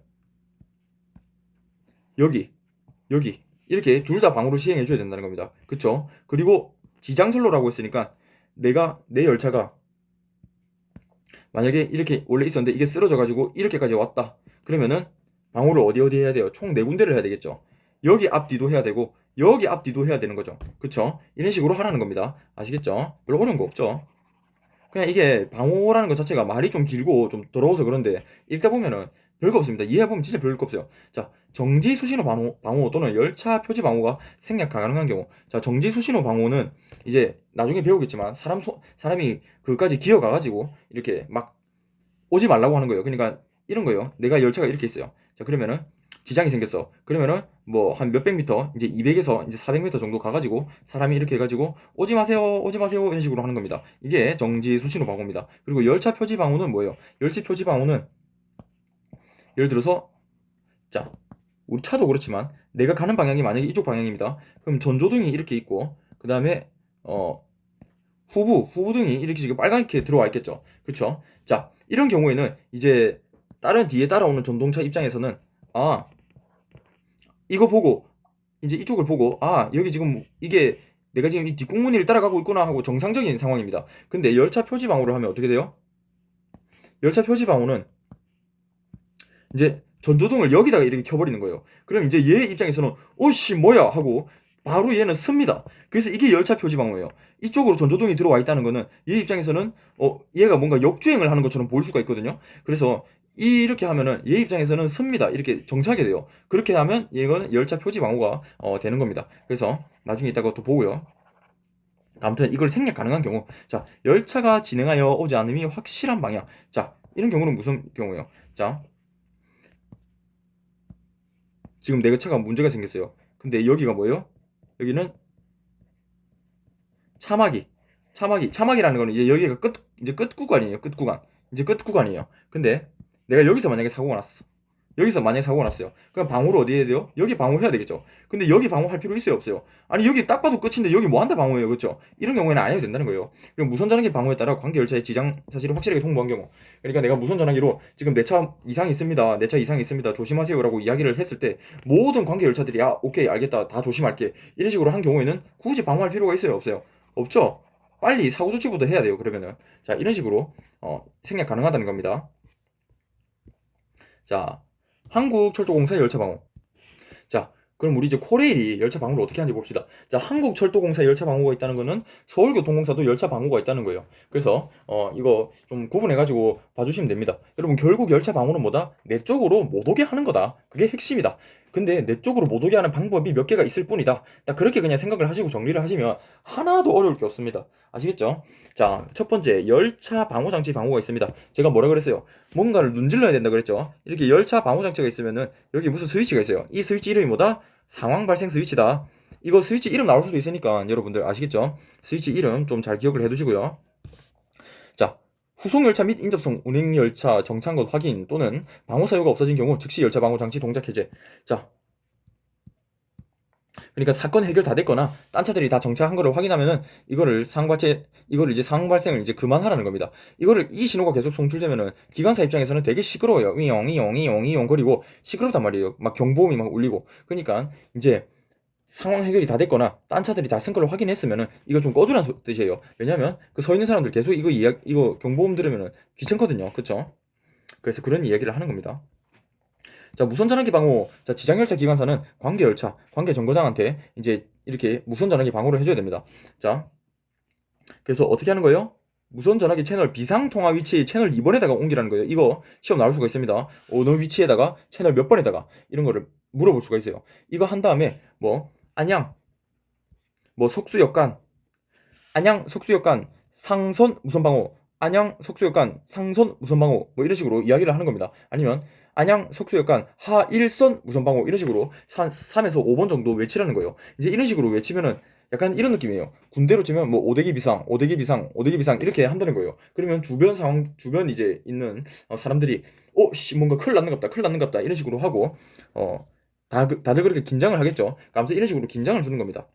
여기 이렇게 둘 다 방호를 시행해 줘야 된다는 겁니다. 그쵸? 그리고 지장선로라고 했으니까 내 열차가 만약에 이렇게 원래 있었는데 이게 쓰러져 가지고 이렇게까지 왔다. 그러면은 방호를 어디 해야 돼요? 총 4군데를 해야 되겠죠. 여기 앞뒤도 해야 되고 여기 앞뒤도 해야 되는 거죠. 그쵸? 이런 식으로 하라는 겁니다. 아시겠죠? 별로 어려운 거 없죠? 그냥 이게 방호라는 것 자체가 말이 좀 길고 좀 더러워서 그런데 읽다 보면은 별거 없습니다. 이해해보면 진짜 별거 없어요. 자, 정지 수신호 방호 또는 열차 표지 방호가 생략 가능한 경우. 자, 정지 수신호 방호는 이제 나중에 배우겠지만 사람이 그까지 기어가가지고 이렇게 막 오지 말라고 하는 거예요. 그러니까 이런 거예요. 내가 열차가 이렇게 있어요. 자, 그러면은 지장이 생겼어. 그러면은 뭐 한 몇백 미터, 이제 200에서 이제 400m 정도 가가지고 사람이 이렇게 해가지고 오지 마세요, 오지 마세요 이런 식으로 하는 겁니다. 이게 정지 수신호 방호입니다. 그리고 열차 표지 방호는 뭐예요? 열차 표지 방호는 예를 들어서 자, 우리 차도 그렇지만 내가 가는 방향이 만약에 이쪽 방향입니다. 그럼 전조등이 이렇게 있고 그 다음에 후부등이 이렇게 지금 빨갛게 들어와 있겠죠. 그렇죠? 자, 이런 경우에는 이제 다른 뒤에 따라오는 전동차 입장에서는 아, 이거 보고 이제 이쪽을 보고 여기 지금 이게 내가 지금 이 뒷공무니를 따라가고 있구나 하고 정상적인 상황입니다. 근데 열차 표지 방호를 하면 어떻게 돼요? 열차 표지 방호는 이제 전조등을 여기다가 이렇게 켜버리는 거예요. 그럼 이제 얘 입장에서는 오씨 뭐야 하고 바로 얘는 씁니다. 그래서 이게 열차 표지 방호예요. 이쪽으로 전조등이 들어와 있다는 거는 얘 입장에서는 얘가 뭔가 역주행을 하는 것처럼 보일 수가 있거든요. 그래서 이렇게 하면은 얘 입장에서는 씁니다. 이렇게 정차하게 돼요. 그렇게 하면 얘는 열차 표지 방호가 되는 겁니다. 그래서 나중에 이따가 또 보고요. 아무튼 이걸 생략 가능한 경우, 자, 열차가 진행하여 오지 않음이 확실한 방향. 자, 이런 경우는 무슨 경우예요? 자, 지금 내 차가 문제가 생겼어요. 근데 여기가 뭐예요? 여기는 차막이라는 거는 이제 여기가 이제 끝 구간이에요. 끝 구간. 이제 끝 구간이에요. 근데 내가 여기서 만약에 사고가 났어. 여기서 만약에 사고가 났어요. 그럼 방호를 어디에 해야 돼요? 여기 방호해야 되겠죠. 근데 여기 방호할 필요 있어요, 없어요? 아니, 여기 딱 봐도 끝인데 여기 뭐 한다 방호해요, 그렇죠? 이런 경우에는 안 해도 된다는 거예요. 그럼 무선 전화기 방호에 따라 관계 열차의 지장 사실을 확실하게 통보한 경우. 그러니까 내가 무선 전화기로 지금 내 차 이상이 있습니다. 내 차 이상이 있습니다. 조심하세요라고 이야기를 했을 때 모든 관계 열차들이 오케이, 알겠다. 다 조심할게. 이런 식으로 한 경우에는 굳이 방호할 필요가 있어요, 없어요? 없죠. 빨리 사고 조치부터 해야 돼요. 그러면은 자, 이런 식으로 생략 가능하다는 겁니다. 자, 한국철도공사 열차 방호. 자, 그럼 우리 이제 코레일이 열차 방호를 어떻게 하는지 봅시다. 자, 한국철도공사 열차 방호가 있다는 거는 서울교통공사도 열차 방호가 있다는 거예요. 그래서 이거 좀 구분해가지고 봐주시면 됩니다. 여러분, 결국 열차 방호는 뭐다? 내 쪽으로 못 오게 하는 거다. 그게 핵심이다. 근데 내 쪽으로 못 오게 하는 방법이 몇 개가 있을 뿐이다. 딱 그렇게 그냥 생각을 하시고 정리를 하시면 하나도 어려울 게 없습니다. 아시겠죠? 자, 첫 번째 열차 방호 장치 방호가 있습니다. 제가 뭐라 그랬어요? 뭔가를 문질러야 된다 그랬죠? 이렇게 열차 방호 장치가 있으면은 여기 무슨 스위치가 있어요. 이 스위치 이름이 뭐다? 상황 발생 스위치다. 이거 스위치 이름 나올 수도 있으니까 여러분들 아시겠죠? 스위치 이름 좀 잘 기억을 해두시고요. 자, 후송열차 및 인접성 운행열차 정차한 것 확인 또는 방호 사유가 없어진 경우 즉시 열차 방호 장치 동작 해제. 자, 그러니까 사건 해결 다 됐거나 딴 차들이 다 정차한 거를 확인하면은 이거를 이제 상황 발생을 이제 그만하라는 겁니다. 이 신호가 계속 송출되면은 기관사 입장에서는 되게 시끄러워요. 이용 거리고 시끄럽단 말이에요. 막 경보음이 막 울리고. 그러니까 이제 상황 해결이 다 됐거나 딴 차들이 다 쓴 걸 확인했으면은 이거 좀 꺼주라는 뜻이에요. 왜냐면 그 서 있는 사람들 계속 이거 경보음 들으면은 귀찮거든요. 그쵸? 그래서 그런 이야기를 하는 겁니다. 자, 무선 전화기 방호. 자, 지장열차 기관사는 관계 정거장한테 이제 이렇게 무선 전화기 방호를 해줘야 됩니다. 자, 그래서 어떻게 하는 거예요? 무선 전화기 채널 비상 통화 위치 채널 2번에다가 옮기라는 거예요. 이거 시험 나올 수가 있습니다. 어느 위치에다가 채널 몇 번에다가 이런 거를 물어볼 수가 있어요. 이거 한 다음에 뭐 안양 뭐 석수역간 안양 석수역간 상선 무선 방호 안양 석수역간 상선 무선 방호 뭐 이런 식으로 이야기를 하는 겁니다. 아니면 안양 석수역간 하일선 무선 방호 이런 식으로 3에서 5번 정도 외치라는 거예요. 이제 이런 식으로 외치면은 약간 이런 느낌이에요. 군대로 치면 뭐 오대기 비상, 오대기 비상, 오대기 비상 이렇게 한다는 거예요. 그러면 주변 이제 있는 사람들이 뭔가 큰일 났는갑다, 큰일 났는갑다 이런 식으로 하고 다들 그렇게 긴장을 하겠죠. 아무튼 이런 식으로 긴장을 주는 겁니다.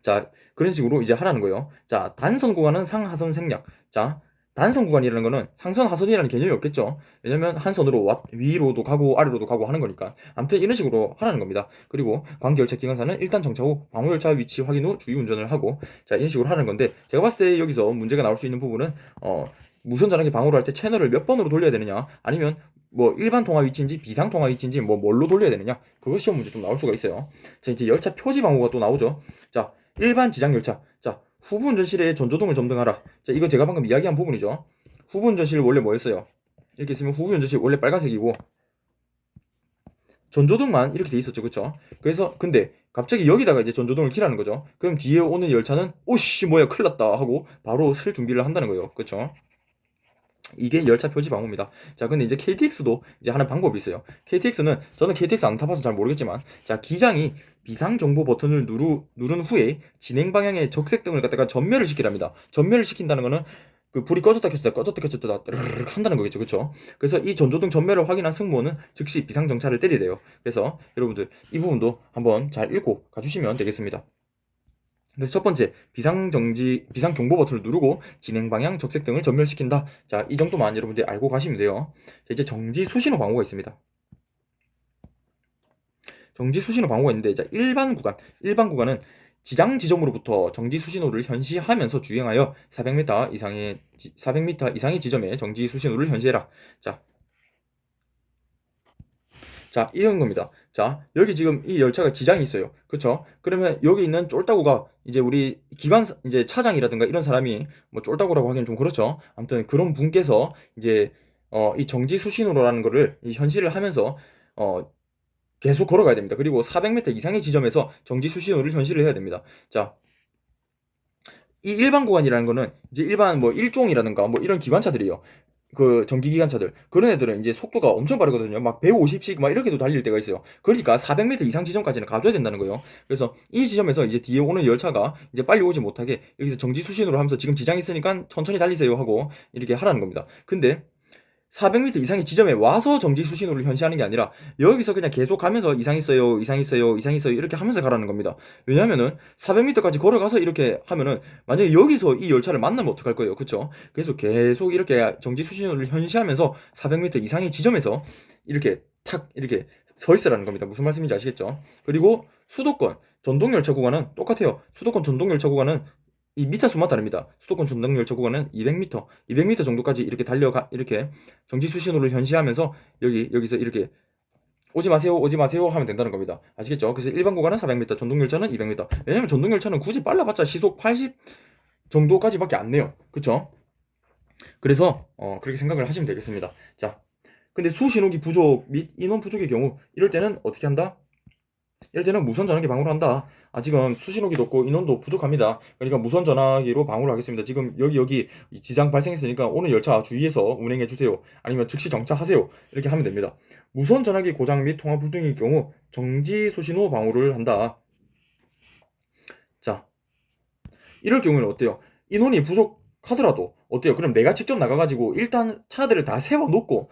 자, 그런 식으로 이제 하라는 거예요. 자, 단선 구간은 상하선 생략. 자, 단선 구간이라는 거는 상선 하선이라는 개념이 없겠죠. 왜냐면 한 선으로 위로도 가고 아래로도 가고 하는 거니까. 아무튼 이런 식으로 하라는 겁니다. 그리고 관계열차 기관사는 일단 정차 후 방호열차 위치 확인 후 주의 운전을 하고 자, 이런 식으로 하는 건데 제가 봤을 때 여기서 문제가 나올 수 있는 부분은 무선 전화기 방호를 할 때 채널을 몇 번으로 돌려야 되느냐 아니면 뭐 일반 통화 위치인지 비상 통화 위치인지 뭐 뭘로 돌려야 되느냐 그것 시험 문제 좀 나올 수가 있어요. 자, 이제 열차 표지 방호가 또 나오죠. 자, 일반 지장열차. 자, 후부 운전실에 전조등을 점등하라. 자, 이거 제가 방금 이야기한 부분이죠. 후부 운전실 원래 뭐였어요? 이렇게 있으면 후부 운전실 원래 빨간색이고 전조등만 이렇게 돼 있었죠. 그쵸? 그래서 근데 갑자기 여기다가 이제 전조등을 켜라는 거죠. 그럼 뒤에 오는 열차는 오씨 뭐야 큰일 났다 하고 바로 쓸 준비를 한다는 거예요. 그쵸? 이게 열차 표지 방호입니다. 자, 근데 이제 KTX도 이제 하는 방법이 있어요. KTX는 저는 KTX 안 타봐서 잘 모르겠지만, 자, 기장이 비상 경보 버튼을 누른 후에 진행 방향의 적색등을 갖다가 전멸을 시키랍니다. 전멸을 시킨다는 거는 그 불이 꺼졌다 켰다 한다는 거겠죠, 그렇죠? 그래서 이 전조등 전멸을 확인한 승무원은 즉시 비상 정차를 때리래요. 그래서 여러분들 이 부분도 한번 잘 읽고 가주시면 되겠습니다. 그래서 첫 번째, 비상경보 버튼을 누르고 진행 방향 적색등을 전멸시킨다. 자, 이 정도만 여러분들이 알고 가시면 돼요. 자, 이제 정지 수신호 방호가 있습니다. 정지 수신호 방호가 있는데, 자, 일반 구간은 지장 지점으로부터 정지 수신호를 현시하면서 주행하여 400m 이상의 지점에 정지 수신호를 현시해라. 자, 이런 겁니다. 자, 여기 지금 이 열차가 지장이 있어요. 그쵸? 그러면 여기 있는 쫄따구가 이제 우리 이제 차장이라든가 이런 사람이 뭐 쫄따구라고 하기엔 좀 그렇죠. 아무튼 그런 분께서 이제 이 정지 수신호라는 거를 이 현실을 하면서 어, 계속 걸어가야 됩니다. 그리고 400m 이상의 지점에서 정지 수신호를 현실을 해야 됩니다. 자, 이 일반 구간이라는 거는 이제 일반 뭐 일종이라든가 뭐 이런 기관차들이에요. 그 전기기관차들 그런 애들은 이제 속도가 엄청 빠르거든요. 막 150씩 막 이렇게도 달릴 때가 있어요. 그러니까 400m 이상 지점까지는 가줘야 된다는 거예요. 그래서 이 지점에서 이제 뒤에 오는 열차가 이제 빨리 오지 못하게 여기서 정지 수신호를 하면서 지금 지장 있으니까 천천히 달리세요 하고 이렇게 하라는 겁니다. 근데 400m 이상의 지점에 와서 정지 수신호를 현시하는 게 아니라 여기서 그냥 계속 가면서 이상 있어요, 이상 있어요, 이상 있어요 이렇게 하면서 가라는 겁니다. 왜냐면은 400m까지 걸어가서 이렇게 하면은 만약에 여기서 이 열차를 만나면 어떡할 거예요, 그쵸? 그래서 계속 이렇게 정지 수신호를 현시하면서 400m 이상의 지점에서 이렇게 탁 이렇게 서 있으라는 겁니다. 무슨 말씀인지 아시겠죠? 그리고 수도권 전동 열차 구간은 똑같아요. 수도권 전동 열차 구간은 이 미터 수만 다릅니다. 수도권 전동 열차 구간은 200m, 200m 정도까지 이렇게 달려가 이렇게 정지 수신호를 현시하면서 여기서 이렇게 오지 마세요 하면 된다는 겁니다. 아시겠죠? 그래서 일반 구간은 400m, 전동 열차는 200m. 왜냐면 전동 열차는 굳이 빨라봤자 시속 80 정도까지밖에 안 내요. 그쵸? 그래서 그렇게 생각을 하시면 되겠습니다. 자, 근데 수신호기 부족 및 인원 부족의 경우 이럴 때는 어떻게 한다? 이럴 때는 무선 전화기 방호를 한다. 아, 지금 수신호기도 없고 인원도 부족합니다. 그러니까 무선 전화기로 방호를 하겠습니다. 지금 여기 지장 발생했으니까 오늘 열차 주의해서 운행해 주세요. 아니면 즉시 정차하세요. 이렇게 하면 됩니다. 무선 전화기 고장 및 통화 불능의 경우 정지 수신호 방호를 한다. 자, 이럴 경우는 어때요? 인원이 부족하더라도 어때요? 그럼 내가 직접 나가가지고 일단 차들을 다 세워놓고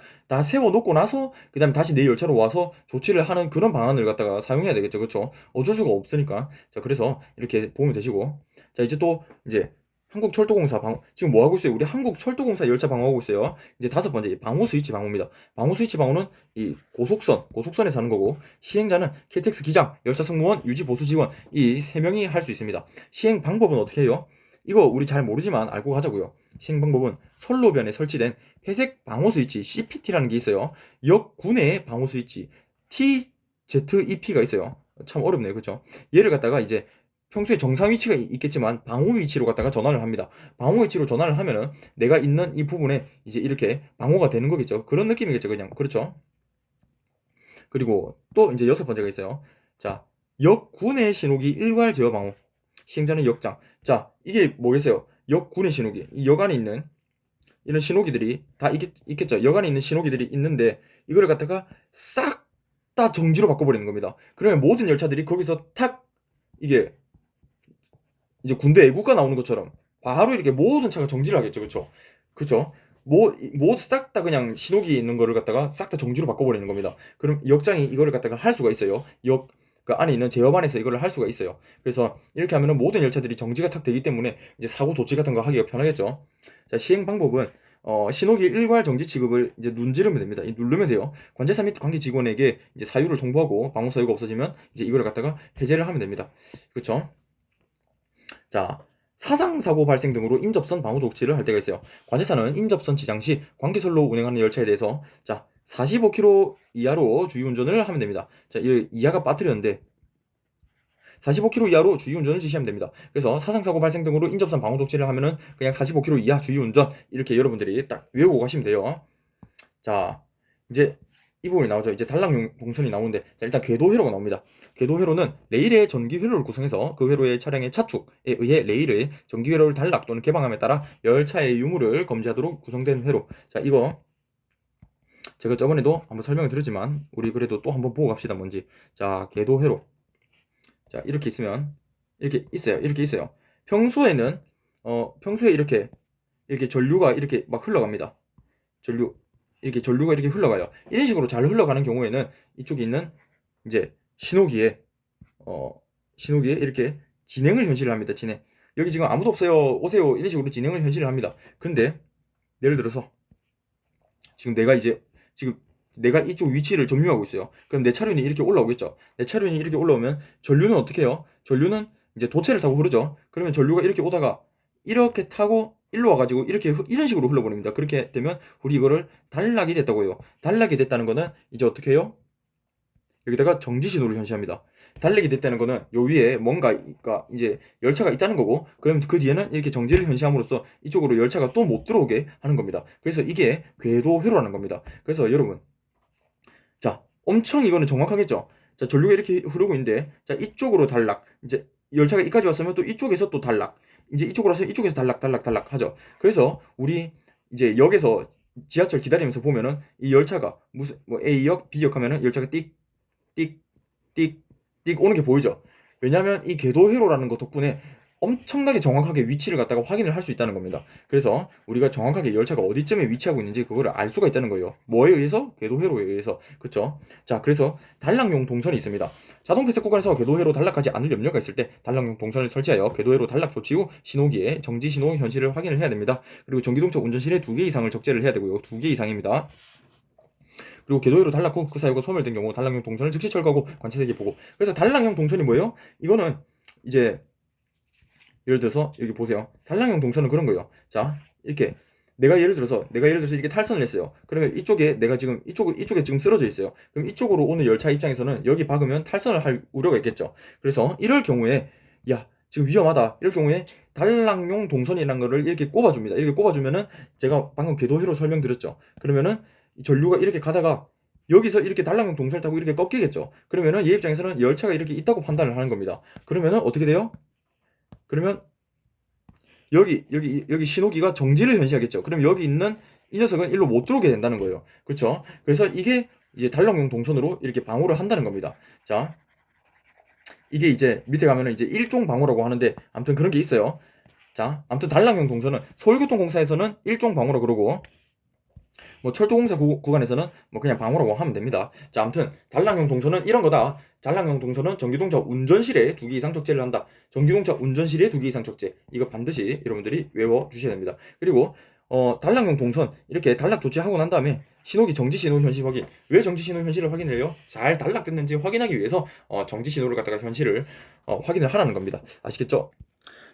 나서 그 다음에 다시 내 열차로 와서 조치를 하는 그런 방안을 갖다가 사용해야 되겠죠. 그쵸? 어쩔 수가 없으니까. 자, 그래서 이렇게 보면 되시고. 자, 이제 또 이제 한국철도공사 지금 뭐 하고 있어요? 우리 한국철도공사 열차 방어하고 있어요. 이제 다섯 번째 방호 스위치 방호입니다. 방호 스위치 방호는 이 고속선에서 하는 거고 시행자는 KTX 기장, 열차 승무원, 유지 보수 직원 이 세 명이 할 수 있습니다. 시행 방법은 어떻게 해요? 이거 우리 잘 모르지만 알고 가자고요. 시행 방법은 선로변에 설치된 회색 방호 스위치 CPT라는 게 있어요. 역군의 방호 스위치 TZEP가 있어요. 참 어렵네요, 그렇죠? 얘를 갖다가 이제 평소에 정상 위치가 있겠지만 방호 위치로 갖다가 전환을 합니다. 방호 위치로 전환을 하면은 내가 있는 이 부분에 이제 이렇게 방호가 되는 거겠죠. 그런 느낌이겠죠, 그냥. 그렇죠? 그리고 또 이제 여섯 번째가 있어요. 자, 역군의 신호기 일괄 제어 방호. 시행자는 역장. 자, 이게 뭐겠어요? 역군의 신호기. 이 역 안에 있는 이런 신호기들이 다 있겠죠. 역 안에 있는 신호기들이 있는데 이거를 갖다가 싹 다 정지로 바꿔버리는 겁니다. 그러면 모든 열차들이 거기서 탁 이게 이제 군대 애국가 나오는 것처럼 바로 이렇게 모든 차가 정지를 하겠죠. 그쵸? 그쵸? 싹 다 그냥 신호기 있는 거를 갖다가 싹 다 정지로 바꿔버리는 겁니다. 그럼 역장이 이거를 갖다가 할 수가 있어요. 그 안에 있는 제어반에서 이거를 할 수가 있어요. 그래서 이렇게 하면은 모든 열차들이 정지가 탁 되기 때문에 이제 사고 조치 같은 거 하기가 편하겠죠. 자, 시행 방법은 신호기 일괄 정지 취급을 이제 누르면 됩니다. 누르면 돼요. 관제사 및 관계 직원에게 이제 사유를 통보하고 방호 사유가 없어지면 이제 이거를 갖다가 해제를 하면 됩니다. 그렇죠? 자, 사상사고 발생 등으로 인접선 방호 조치를 할 때가 있어요. 관제사는 인접선 지장 시 관계선로 운행하는 열차에 대해서 자, 45km 이하로 주의운전을 하면 됩니다. 자, 이 이하가 빠뜨렸는데 45km 이하로 주의운전을 지시하면 됩니다. 그래서 사상사고 발생 등으로 인접선 방호 조치를 하면은 그냥 45km 이하 주의운전 이렇게 여러분들이 딱 외우고 가시면 돼요. 자, 이제 이 부분이 나오죠. 이제 단락용 동선이 나오는데, 자, 일단 궤도 회로가 나옵니다. 궤도 회로는 레일의 전기 회로를 구성해서 그 회로의 차량의 차축에 의해 레일의 전기 회로를 단락 또는 개방함에 따라 열차의 유무를 검지하도록 구성된 회로. 자, 이거 제가 저번에도 한번 설명을 드렸지만 우리 그래도 또 한번 보고 갑시다. 뭔지. 자, 궤도 회로. 자, 이렇게 있으면 이렇게 있어요. 이렇게 있어요. 평소에는 평소에 이렇게 전류가 이렇게 막 흘러갑니다. 전류가 이렇게 흘러가요. 이런 식으로 잘 흘러가는 경우에는 이쪽에 있는 이제 신호기에 이렇게 진행을 현실을 합니다. 진행. 여기 지금 아무도 없어요. 오세요. 이런 식으로 진행을 현실을 합니다. 근데 예를 들어서 지금 내가 이쪽 위치를 점유하고 있어요. 그럼 내 차륜이 이렇게 올라오겠죠. 내 차륜이 이렇게 올라오면 전류는 어떻게 해요? 전류는 이제 도체를 타고 흐르죠. 그러면 전류가 이렇게 오다가 이렇게 타고 일로 와가지고 이런 식으로 흘러버립니다. 그렇게 되면 우리 이거를 단락이 됐다고 해요. 단락이 됐다는 거는 이제 어떻게 해요? 여기다가 정지 신호를 현시합니다. 단락이 됐다는 거는 요 위에 뭔가가 이제 열차가 있다는 거고, 그럼 그 뒤에는 이렇게 정지를 현시함으로써 이쪽으로 열차가 또 못 들어오게 하는 겁니다. 그래서 이게 궤도 회로라는 겁니다. 그래서 여러분, 자, 엄청 이거는 정확하겠죠? 자, 전류가 이렇게 흐르고 있는데, 자, 이쪽으로 단락. 이제 열차가 이까지 왔으면 또 이쪽에서 또 단락. 이제 이쪽으로 와서 이쪽에서 단락 하죠. 그래서 우리 이제 역에서 지하철 기다리면서 보면은 이 열차가 무슨 뭐 A역, B역 하면은 열차가 띡, 띡, 띡, 띡 오는 게 보이죠? 왜냐하면 이 궤도 회로라는 것 덕분에 엄청나게 정확하게 위치를 갖다가 확인을 할 수 있다는 겁니다. 그래서 우리가 정확하게 열차가 어디쯤에 위치하고 있는지 그거를 알 수가 있다는 거예요. 뭐에 의해서? 궤도 회로에 의해서. 그쵸? 자, 그래서 단락용 동선이 있습니다. 자동 폐쇄 구간에서 궤도 회로 단락하지 않을 염려가 있을 때 단락용 동선을 설치하여 궤도 회로 단락 조치 후 신호기에 정지 신호 현실을 확인을 해야 됩니다. 그리고 전기동차 운전 시에 2개 이상을 적재를 해야 되고요. 2개 이상입니다. 그리고 궤도 회로 단락 후 그 사유가 소멸된 경우 단락용 동선을 즉시 철거하고 관측세계 보고. 그래서 단락용 동선이 뭐예요? 이거는 이제 예를 들어서 여기 보세요. 단락형 동선은 그런 거예요. 자, 이렇게 내가 예를 들어서 이렇게 탈선을 했어요. 그러면 이쪽에 내가 지금 이쪽에 지금 쓰러져 있어요. 그럼 이쪽으로 오는 열차 입장에서는 여기 박으면 탈선을 할 우려가 있겠죠. 그래서 이럴 경우에 야, 지금 위험하다. 이럴 경우에 단락용 동선이라는 거를 이렇게 꼽아줍니다. 이렇게 꼽아주면은 제가 방금 궤도회로 설명드렸죠. 그러면은 이 전류가 이렇게 가다가 여기서 이렇게 단락용 동선을 타고 이렇게 꺾이겠죠. 그러면은 얘 입장에서는 열차가 이렇게 있다고 판단을 하는 겁니다. 그러면은 어떻게 돼요? 그러면 여기 신호기가 정지를 현시하겠죠. 그럼 여기 있는 이 녀석은 일로 못 들어오게 된다는 거예요. 그렇죠? 그래서 이게 이제 단락용 동선으로 이렇게 방호를 한다는 겁니다. 자, 이게 이제 밑에 가면은 이제 일종 방호라고 하는데 아무튼 그런 게 있어요. 자, 아무튼 단락용 동선은 서울교통공사에서는 일종 방호라 그러고 뭐 철도공사 구간에서는 뭐 그냥 방호라고 하면 됩니다. 자, 아무튼 단락용 동선은 이런 거다. 단락용 동선은 전기동차 운전실에 2개 이상 적재를 한다. 전기동차 운전실에 2개 이상 적재. 이거 반드시 여러분들이 외워 주셔야 됩니다. 그리고 단락용 동선 이렇게 단락 조치하고 난 다음에 신호기 정지 신호 현실 확인. 왜 정지 신호 현실을 확인을 해요? 잘 단락됐는지 확인하기 위해서 정지 신호를 갖다가 현실을 확인을 하라는 겁니다. 아시겠죠?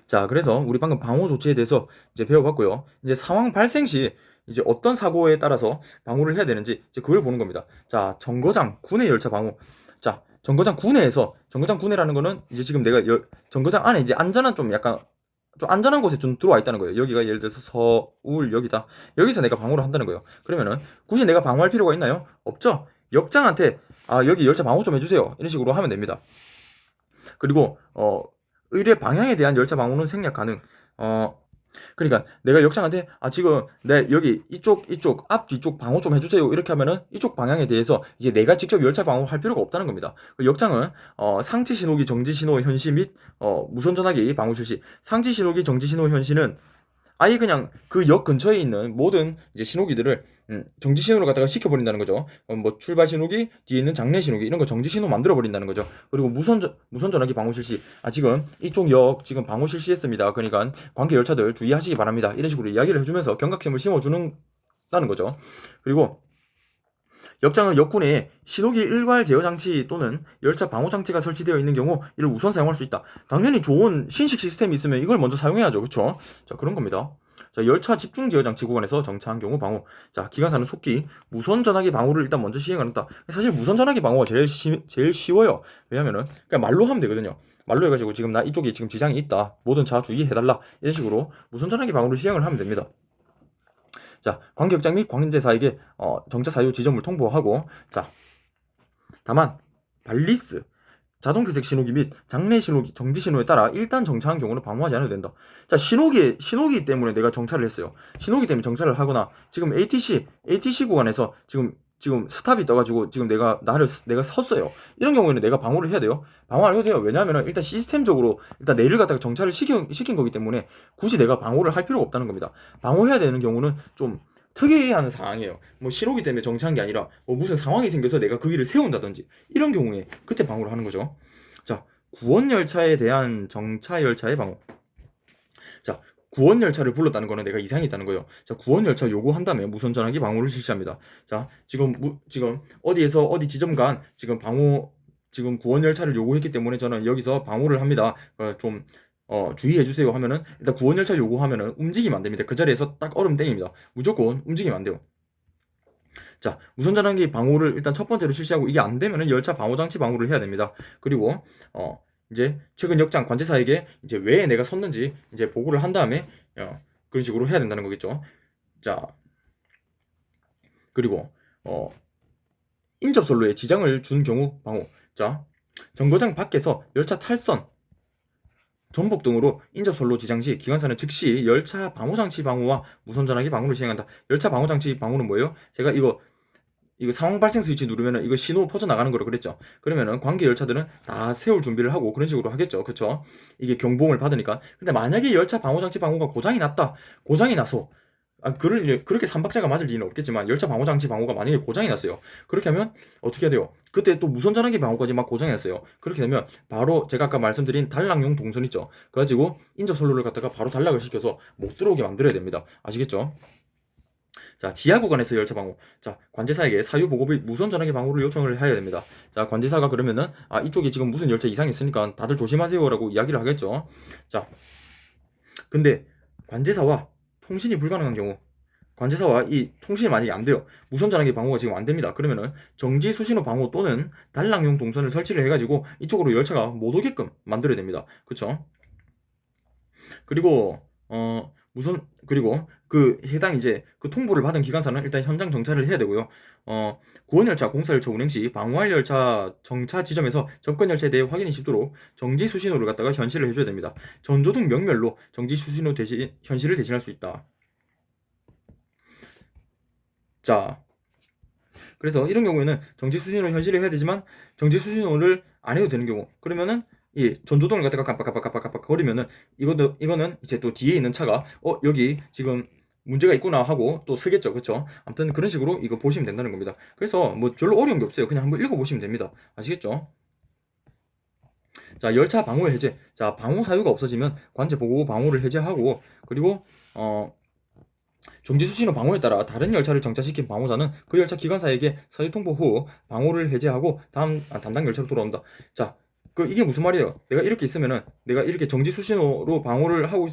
자, 그래서 우리 방금 방호 조치에 대해서 이제 배워봤고요. 이제 상황 발생 시 이제 어떤 사고에 따라서 방호를 해야 되는지 이제 그걸 보는 겁니다. 자, 정거장 구내 열차 방호. 자, 정거장 구내라는 거는 이제 지금 내가 정거장 안에 이제 안전한 좀 약간 좀 안전한 곳에 좀 들어와 있다는 거예요. 여기가 예를 들어서 서울 여기다. 여기서 내가 방호를 한다는 거예요. 그러면은 굳이 내가 방호할 필요가 있나요? 없죠. 역장한테 여기 열차 방호 좀 해주세요. 이런 식으로 하면 됩니다. 그리고 의뢰 방향에 대한 열차 방호는 생략 가능. 그러니까 내가 역장한테 지금 내 여기 이쪽 앞 뒤쪽 방호 좀 해주세요 이렇게 하면은 이쪽 방향에 대해서 이제 내가 직접 열차 방호를 할 필요가 없다는 겁니다. 역장은 상치 신호기 정지 신호 현시 및 무선 전화기 방호 실시. 상치 신호기 정지 신호 현시는 아예 그냥 그 역 근처에 있는 모든 이제 신호기들을 정지 신호를 갖다가 시켜버린다는 거죠. 뭐 출발 신호기, 뒤에 있는 장내 신호기 이런 거 정지 신호 만들어 버린다는 거죠. 그리고 무선 전화기 방호 실시. 지금 이쪽 역 지금 방호 실시했습니다. 그러니까 관계 열차들 주의하시기 바랍니다. 이런 식으로 이야기를 해주면서 경각심을 심어주는 다는 거죠. 그리고 역장은 역군에 신호기 일괄 제어 장치 또는 열차 방호 장치가 설치되어 있는 경우 이를 우선 사용할 수 있다. 당연히 좋은 신식 시스템이 있으면 이걸 먼저 사용해야죠. 그쵸? 자, 그런 겁니다. 자, 열차 집중 제어 장치 구간에서 정차한 경우 방호. 자, 기관사는 속기 무선 전화기 방호를 일단 먼저 시행한다. 사실 무선 전화기 방호가 제일 쉬워요. 왜냐면은 그냥 말로 하면 되거든요. 말로 해가지고 지금 나 이쪽에 지금 지장이 있다. 모든 차 주의해달라. 이런 식으로 무선 전화기 방호를 시행을 하면 됩니다. 자, 관계역장 및 관제사에게 정차 사유 지점을 통보하고, 자, 다만 발리스 자동회색 신호기 및 장내 신호기 정지 신호에 따라 일단 정차한 경우는 방호하지 않아도 된다. 자, 신호기 때문에 내가 정차를 했어요. 신호기 때문에 정차를 하거나 지금 ATC 구간에서 지금 스탑이 떠가지고 지금 내가 섰어요. 이런 경우에는 내가 방호를 해야 돼요. 방어 안 해도 돼요. 왜냐하면 일단 시스템적으로 일단 내를 갖다가 정차를 시킨 거기 때문에 굳이 내가 방호를 할 필요가 없다는 겁니다. 방호해야 되는 경우는 좀 특이한 상황이에요. 뭐 신호기 때문에 정차한 게 아니라 뭐 무슨 상황이 생겨서 내가 그 길을 세운다든지 이런 경우에 그때 방호를 하는 거죠. 자, 구원 열차에 대한 정차 열차의 방호. 자, 구원 열차를 불렀다는 거는 내가 이상이 있다는 거예요. 자, 구원 열차 요구한다면 무선 전화기 방호를 실시합니다. 자, 지금 어디에서 어디 지점 간 지금 구원 열차를 요구했기 때문에 저는 여기서 방호를 합니다. 좀 주의해 주세요 하면은 일단 구원 열차 요구하면은 움직이면 안 됩니다. 그 자리에서 딱 얼음 땡입니다. 무조건 움직이면 안 돼요. 자, 무선 전화기 방호를 일단 첫 번째로 실시하고 이게 안 되면은 열차 방호 장치 방호를 해야 됩니다. 그리고 이제 최근 역장 관제사에게 이제 왜 내가 섰는지 이제 보고를 한 다음에 그런 식으로 해야 된다는 거겠죠. 자, 그리고 인접선로에 지장을 준 경우 방호. 자, 정거장 밖에서 열차 탈선 전복 등으로 인접선로 지장 시 기관사는 즉시 열차 방호장치 방호와 무선전화기 방호를 시행한다. 열차 방호장치 방호는 뭐예요? 제가 이거 상황 발생 스위치 누르면은 이거 신호 퍼져나가는 거로 그랬죠. 그러면은 관계 열차들은 다 세울 준비를 하고 그런 식으로 하겠죠. 그쵸? 이게 경보음을 받으니까. 근데 만약에 열차 방호장치 방호가 고장이 나서 그렇게 삼박자가 맞을 리는 없겠지만 열차 방호장치 방호가 만약에 고장이 났어요. 그렇게 하면 어떻게 해야 돼요? 그때 또 무선 전화기 방호까지 막 고장이 났어요. 그렇게 되면 바로 제가 아까 말씀드린 단락용 동선 있죠. 그래가지고 인접 선로를 갖다가 바로 단락을 시켜서 못 들어오게 만들어야 됩니다. 아시겠죠? 자, 지하 구간에서 열차 방호. 자, 관제사에게 사유 보고 및 무선 전화기 방호를 요청을 해야 됩니다. 자, 관제사가 그러면은 이쪽에 지금 무슨 열차 이상이 있으니까 다들 조심하세요라고 이야기를 하겠죠. 자, 근데 관제사와 통신이 불가능한 경우, 관제사와 이 통신이 만약에 안 돼요. 무선 전화기 방호가 지금 안 됩니다. 그러면은 정지 수신호 방호 또는 단락용 동선을 설치를 해가지고 이쪽으로 열차가 못 오게끔 만들어야 됩니다. 그쵸? 그리고 그리고 그 해당 이제 그 통보를 받은 기관사는 일단 현장 정차를 해야 되고요. 구원열차 공사열차 운행 시 방호할 열차 정차 지점에서 접근 열차에 대해 확인이 쉽도록 정지 수신호를 갖다가 현실을 해줘야 됩니다. 전조등 명멸로 정지 수신호 대신 현실을 대신할 수 있다. 자, 그래서 이런 경우에는 정지 수신호 현실을 해야 되지만 정지 수신호를 안 해도 되는 경우, 그러면은 이 전조등을 갖다가 깜빡깜빡깜빡 거리면은 이거는 이제 또 뒤에 있는 차가 여기 지금 문제가 있구나 하고 또 쓰겠죠. 그쵸? 아무튼 그런 식으로 이거 보시면 된다는 겁니다. 그래서 뭐 별로 어려운 게 없어요. 그냥 한번 읽어보시면 됩니다. 아시겠죠? 자, 열차 방호 해제. 자, 방호 사유가 없어지면 관제 보고 방호를 해제하고, 그리고 정지 수신호 방호에 따라 다른 열차를 정차시킨 방호자는 그 열차 기관사에게 사유 통보 후 방호를 해제하고 다음 담당 열차로 돌아온다. 자, 이게 무슨 말이에요? 내가 이렇게 있으면은 내가 이렇게 정지 수신호 방호를 하고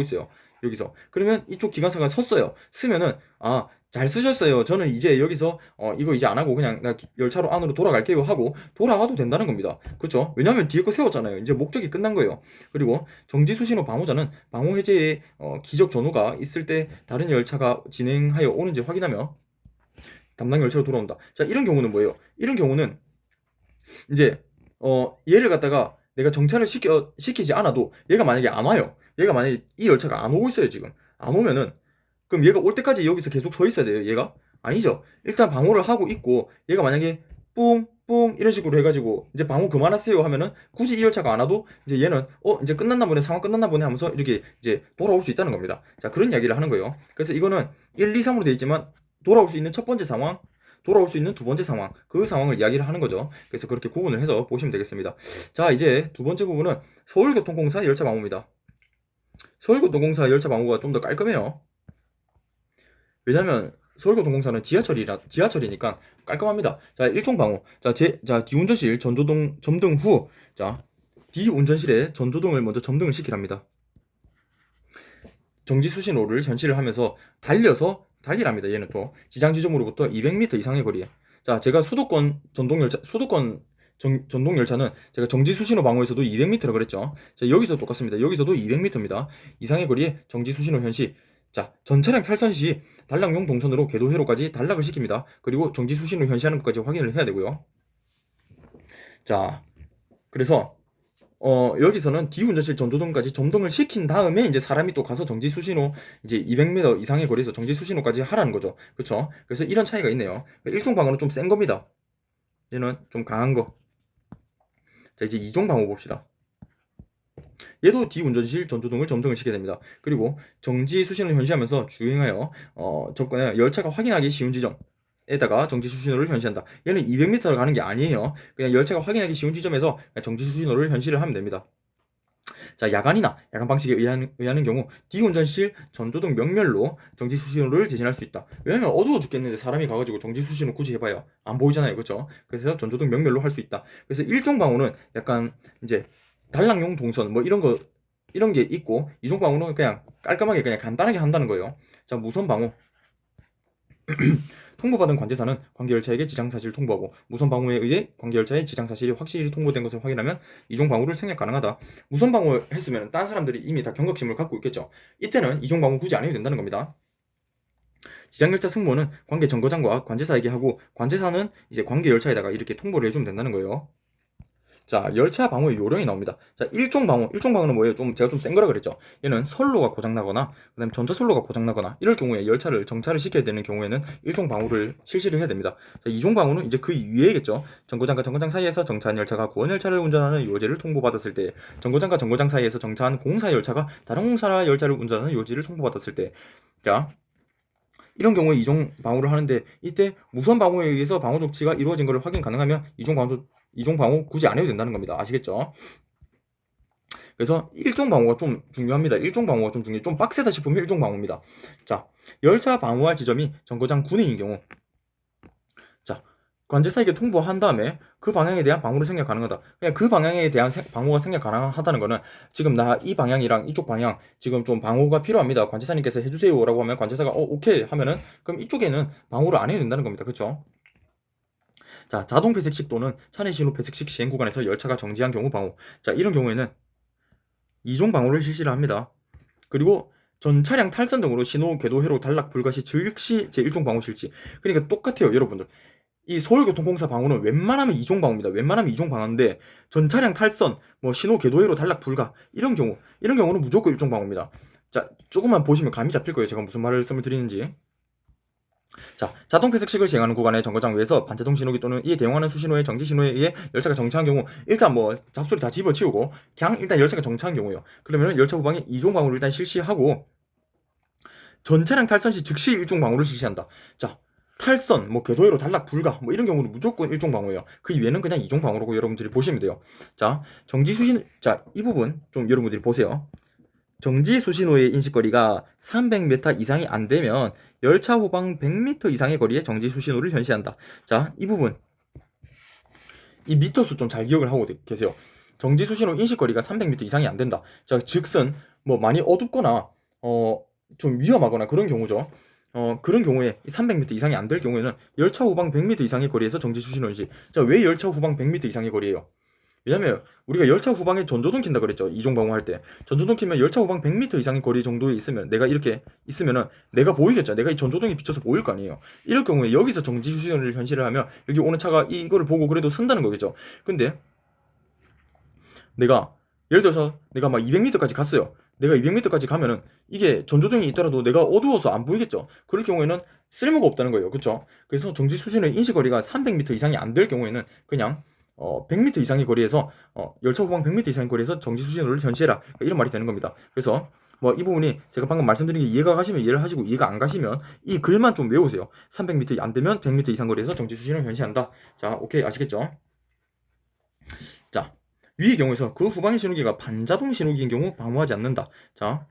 있어요. 여기서. 그러면 이쪽 기관사가 섰어요. 쓰면은 잘 쓰셨어요. 저는 이제 여기서 이거 이제 안 하고 그냥 나 열차로 안으로 돌아갈게요 하고 돌아와도 된다는 겁니다. 그렇죠? 왜냐하면 뒤에 거 세웠잖아요. 이제 목적이 끝난 거예요. 그리고 정지 수신호 방호자는 방호 해제에 기적 전후가 있을 때 다른 열차가 진행하여 오는지 확인하며 담당 열차로 돌아온다. 자, 이런 경우는 뭐예요? 이런 경우는 이제 얘를 갖다가 내가 정차를 시키지 않아도 얘가 만약에 안 와요. 얘가 만약에 이 열차가 안 오고 있어요, 지금. 안 오면은 그럼 얘가 올 때까지 여기서 계속 서 있어야 돼요, 얘가? 아니죠. 일단 방호를 하고 있고 얘가 만약에 뿡뿡 이런 식으로 해가지고 이제 방호 그만하세요 하면은 굳이 이 열차가 안 와도 이제 얘는 이제 끝났나 보네, 상황 끝났나 보네 하면서 이렇게 이제 돌아올 수 있다는 겁니다. 자, 그런 이야기를 하는 거예요. 그래서 이거는 1, 2, 3으로 되어 있지만 돌아올 수 있는 첫 번째 상황, 돌아올 수 있는 두 번째 상황, 그 상황을 이야기를 하는 거죠. 그래서 그렇게 구분을 해서 보시면 되겠습니다. 자, 이제 두 번째 부분은 서울교통공사 열차 방호입니다. 서울교통공사 열차 방호가 좀 더 깔끔해요. 왜냐면 서울교통공사는 지하철이니까 깔끔합니다. 자, 일종 방호. 자, D운전실 전조등 점등 후, 자, D운전실에 전조등을 먼저 점등을 시키랍니다. 정지 수신호를 현실을 하면서 달리랍니다. 얘는 또 지장 지점으로부터 200m 이상의 거리에. 자, 제가 수도권 전동 열차는 제가 정지 수신호 방호에서도 200m라 그랬죠. 자, 여기서 똑같습니다. 여기서도 200m입니다. 이상의 거리에 정지 수신호 현시. 자, 전 차량 탈선 시 단락용 동선으로 궤도 회로까지 단락을 시킵니다. 그리고 정지 수신호 현시하는 것까지 확인을 해야 되고요. 자, 그래서 여기서는 뒤운전실 전조등까지 점등을 시킨 다음에 이제 사람이 또 가서 정지 수신호 이제 200m 이상의 거리에서 정지 수신호까지 하라는 거죠. 그렇죠? 그래서 이런 차이가 있네요. 일종 방어는 좀 센 겁니다. 얘는 좀 강한 거. 자, 이제 이종 방어 봅시다. 얘도 뒤운전실 전조등을 점등을 시켜야 됩니다. 그리고 정지 수신호를 현시하면서 주행하여 접근해 열차가 확인하기 쉬운 지점에다가 정지 수신호를 현시한다. 얘는 200m를 가는 게 아니에요. 그냥 열차가 확인하기 쉬운 지점에서 정지 수신호를 현시를 하면 됩니다. 자, 야간이나 야간 방식에 의하는 경우 뒤운전실 전조등 명멸로 정지 수신호를 대신할 수 있다. 왜냐면 어두워 죽겠는데 사람이 가가지고 정지 수신호 굳이 해봐요. 안 보이잖아요, 그렇죠? 그래서 전조등 명멸로 할 수 있다. 그래서 일종 방호는 약간 이제 단락용 동선 뭐 이런 게 있고, 이종 방호는 그냥 깔끔하게 그냥 간단하게 한다는 거예요. 자, 무선 방호. 통보받은 관제사는 관계열차에게 지장사실을 통보하고 무선 방호에 의해 관계열차의 지장사실이 확실히 통보된 것을 확인하면 이종 방호를 생략 가능하다. 무선 방호 했으면 다른 사람들이 이미 다 경각심을 갖고 있겠죠. 이때는 이종 방호 굳이 안 해도 된다는 겁니다. 지장열차 승무원은 관계 정거장과 관제사에게 하고 관제사는 이제 관계열차에다가 이렇게 통보를 해주면 된다는 거예요. 자, 열차 방호의 요령이 나옵니다. 자, 일종 방호. 일종 방호는 뭐예요? 제가 좀 센 거라 그랬죠. 얘는 선로가 고장나거나, 그 다음에 전자선로가 고장나거나, 이럴 경우에 열차를 정차를 시켜야 되는 경우에는 일종 방호를 실시를 해야 됩니다. 자, 이종 방호는 이제 그 위에겠죠. 정거장과 정거장 사이에서 정차한 열차가 구원열차를 운전하는 요지를 통보받았을 때, 정거장과 정거장 사이에서 정차한 공사 열차가 다른 공사 열차를 운전하는 요지를 통보받았을 때, 자, 이런 경우에 이종 방호를 하는데, 이때 무선 방호에 의해서 방호 조치가 이루어진 것을 확인 가능하면 이종 방호 굳이 안 해도 된다는 겁니다. 아시겠죠? 그래서 일종 방호가 좀 중요합니다. 일종 방호가 좀 중요해. 좀 빡세다 싶으면 일종 방호입니다. 자, 열차 방호할 지점이 정거장 구내인 경우, 자, 관제사에게 통보한 다음에 그 방향에 대한 방호를 생략 가능하다. 그냥 그 방향에 대한 방호가 생략 가능하다는 거는 지금 나 이 방향이랑 이쪽 방향 지금 좀 방호가 필요합니다. 관제사님께서 해주세요라고 하면 관제사가 오케이 하면은 그럼 이쪽에는 방호를 안 해도 된다는 겁니다. 그렇죠? 자, 자동 폐색식 또는 차내 신호 폐색식 시행 구간에서 열차가 정지한 경우 방호. 자, 이런 경우에는 이종 방호를 실시를 합니다. 그리고 전 차량 탈선 등으로 신호 궤도 회로 단락 불가 시 즉시 제1종 방호 실시. 그러니까 똑같아요, 여러분들. 이 서울교통공사 방호는 웬만하면 이종 방호입니다. 웬만하면 이종 방호인데 전 차량 탈선, 뭐 신호 궤도 회로 단락 불가 이런 경우는 무조건 일종 방호입니다. 자, 조금만 보시면 감이 잡힐 거예요. 제가 무슨 말씀을 드리는지. 자, 자동 폐색식을 시행하는 구간의 정거장 외에서 반자동 신호기 또는 이에 대응하는 수신호의 정지 신호에 의해 열차가 정차한 경우 일단 뭐 잡소리 다 집어치우고 그냥 일단 열차가 정차한 경우요. 그러면 열차 후방에 이종 방호를 일단 실시하고 전 차량 탈선 시 즉시 일종 방호를 실시한다. 자, 탈선, 뭐 궤도회로 단락 불가, 뭐 이런 경우는 무조건 일종 방호예요. 그 이외에는 그냥 이종 방호라고 여러분들이 보시면 돼요. 자, 이 부분 좀 여러분들이 보세요. 정지 수신호의 인식거리가 300m 이상이 안 되면 열차 후방 100m 이상의 거리에 정지 수신호를 현시한다. 자, 이 부분. 이 미터 수 좀 잘 기억을 하고 계세요. 정지 수신호 인식거리가 300m 이상이 안 된다. 자, 즉슨 뭐 많이 어둡거나 좀 위험하거나 그런 경우죠. 그런 경우에 300m 이상이 안 될 경우에는 열차 후방 100m 이상의 거리에서 정지 수신호 인식. 자, 왜 열차 후방 100m 이상의 거리예요? 왜냐면 우리가 열차 후방에 전조등 킨다 그랬죠. 이종 방호할 때. 전조등 키면 열차 후방 100m 이상의 거리 정도에 있으면 내가 이렇게 있으면은 내가 보이겠죠. 내가 이 전조등이 비쳐서 보일 거 아니에요. 이럴 경우에 여기서 정지 수신호를 현시를 하면 여기 오는 차가 이거를 보고 그래도 쓴다는 거겠죠. 근데 내가 예를 들어서 내가 막 200m까지 갔어요. 내가 200m까지 가면은 이게 전조등이 있더라도 내가 어두워서 안 보이겠죠. 그럴 경우에는 쓸모가 없다는 거예요. 그렇죠? 그래서 정지 수신호의 인식거리가 300m 이상이 안 될 경우에는 그냥 100m 이상의 거리에서 열차 후방 100m 이상의 거리에서 정지 수신호를 현시해라. 이런 말이 되는 겁니다. 그래서 뭐 이 부분이 제가 방금 말씀드린 게 이해가 가시면 이해를 하시고 이해가 안 가시면 이 글만 좀 외우세요. 300m 안 되면 100m 이상 거리에서 정지 수신호를 현시한다. 자, 오케이 아시겠죠? 자, 위의 경우에서 그 후방의 신호기가 반자동 신호기인 경우 방호하지 않는다. 자,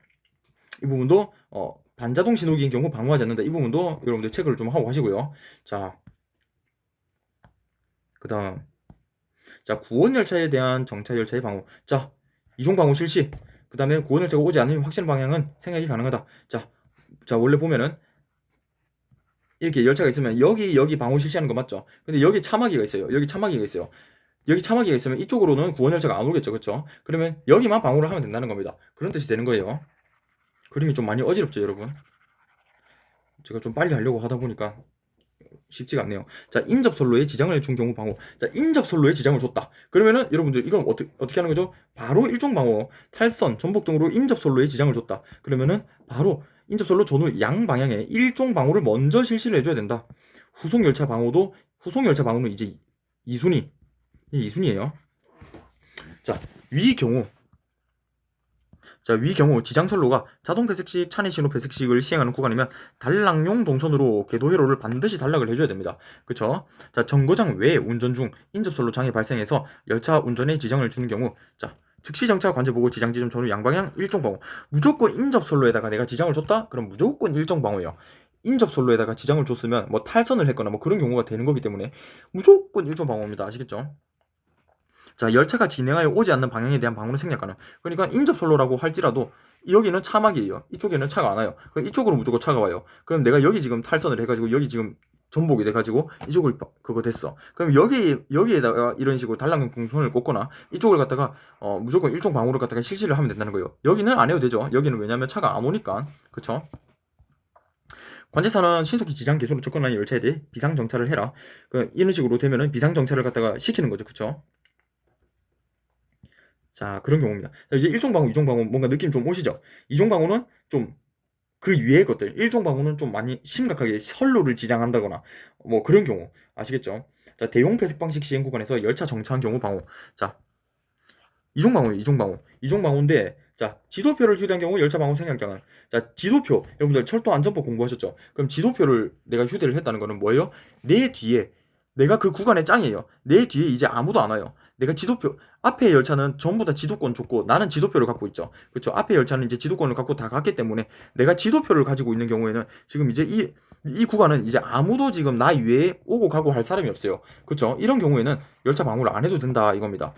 이 부분도 반자동 신호기인 경우 방호하지 않는다. 이 부분도 여러분들 체크를 좀 하고 가시고요. 자, 그 다음 자, 구원열차에 대한 정차열차의 방호. 자, 이종 방호 실시. 그 다음에 구원열차가 오지 않으면 확실 방향은 생략이 가능하다. 자, 원래 보면은 이렇게 열차가 있으면 여기 방호 실시하는 거 맞죠? 근데 여기 차마기가 있어요. 여기 차마기가 있으면 이쪽으로는 구원열차가 안 오겠죠. 그렇죠? 그러면 여기만 방호를 하면 된다는 겁니다. 그런 뜻이 되는 거예요. 그림이 좀 많이 어지럽죠, 여러분? 제가 좀 빨리 하려고 하다 보니까 쉽지가 않네요. 자, 인접선로에 지장을 준 경우 방호. 자, 인접선로에 지장을 줬다. 그러면은 여러분들 이건 어떻게 하는 거죠? 바로 일종 방호, 탈선, 전복 등으로 인접선로에 지장을 줬다. 그러면은 바로 인접선로 전후 양방향에 일종 방호를 먼저 실시를 해줘야 된다. 후속열차 방호는 이제 2순위. 이 2순위예요. 자, 위 경우 지장선로가 자동 배색식, 차내 신호 배색식을 시행하는 구간이면 단락용 동선으로 궤도 회로를 반드시 단락을 해줘야 됩니다. 그쵸? 자, 정거장 외 운전 중 인접선로 장애 발생해서 열차 운전에 지장을 주는 경우, 자, 즉시 정차 관제 보고 지장 지점 전후 양방향 일종 방호. 무조건 인접선로에다가 내가 지장을 줬다? 그럼 무조건 일종 방호예요. 인접선로에다가 지장을 줬으면 뭐 탈선을 했거나 뭐 그런 경우가 되는 거기 때문에 무조건 일종 방호입니다. 아시겠죠? 자, 열차가 진행하여 오지 않는 방향에 대한 방호는 생략 가능. 그러니까 인접선로라고 할지라도 여기는 차막이에요. 이쪽에는 차가 안 와요. 그럼 이쪽으로 무조건 차가 와요. 그럼 내가 여기 지금 탈선을 해가지고 여기 지금 전복이 돼가지고 이쪽을 그거 됐어. 그럼 여기에다가 이런 식으로 단락용 동선을 꽂거나 이쪽을 갖다가 무조건 일종 방호를 갖다가 실시를 하면 된다는 거예요. 여기는 안 해도 되죠. 여기는 왜냐면 차가 안 오니까. 그쵸? 관제사는 신속히 지장 개소로 접근하는 열차에 대해 비상정차를 해라. 이런 식으로 되면은 비상정차를 갖다가 시키는 거죠. 그쵸? 자, 그런 경우입니다. 이제 일종방호, 이종방호 뭔가 느낌 좀 오시죠? 이종방호는 좀 그 위의 것들, 일종방호는 좀 많이 심각하게 선로를 지장한다거나 뭐 그런 경우 아시겠죠? 자, 대용 배색 방식 시행 구간에서 열차 정차한 경우 방호. 자, 이종방호인데 자, 지도표를 휴대한 경우 열차 방호 생략장은 자, 지도표 여러분들 철도 안전법 공부하셨죠? 그럼 지도표를 내가 휴대를 했다는 거는 뭐예요? 내 뒤에 내가 그 구간의 짱이에요. 내 뒤에 이제 아무도 안 와요. 내가 지도표 앞에 열차는 전부 다 지도권 줬고 나는 지도표를 갖고 있죠. 그렇죠? 앞에 열차는 이제 지도권을 갖고 다 갔기 때문에 내가 지도표를 가지고 있는 경우에는 지금 이제 이 구간은 이제 아무도 지금 나 이외에 오고 가고 할 사람이 없어요. 그렇죠? 이런 경우에는 열차 방호를 안 해도 된다 이겁니다.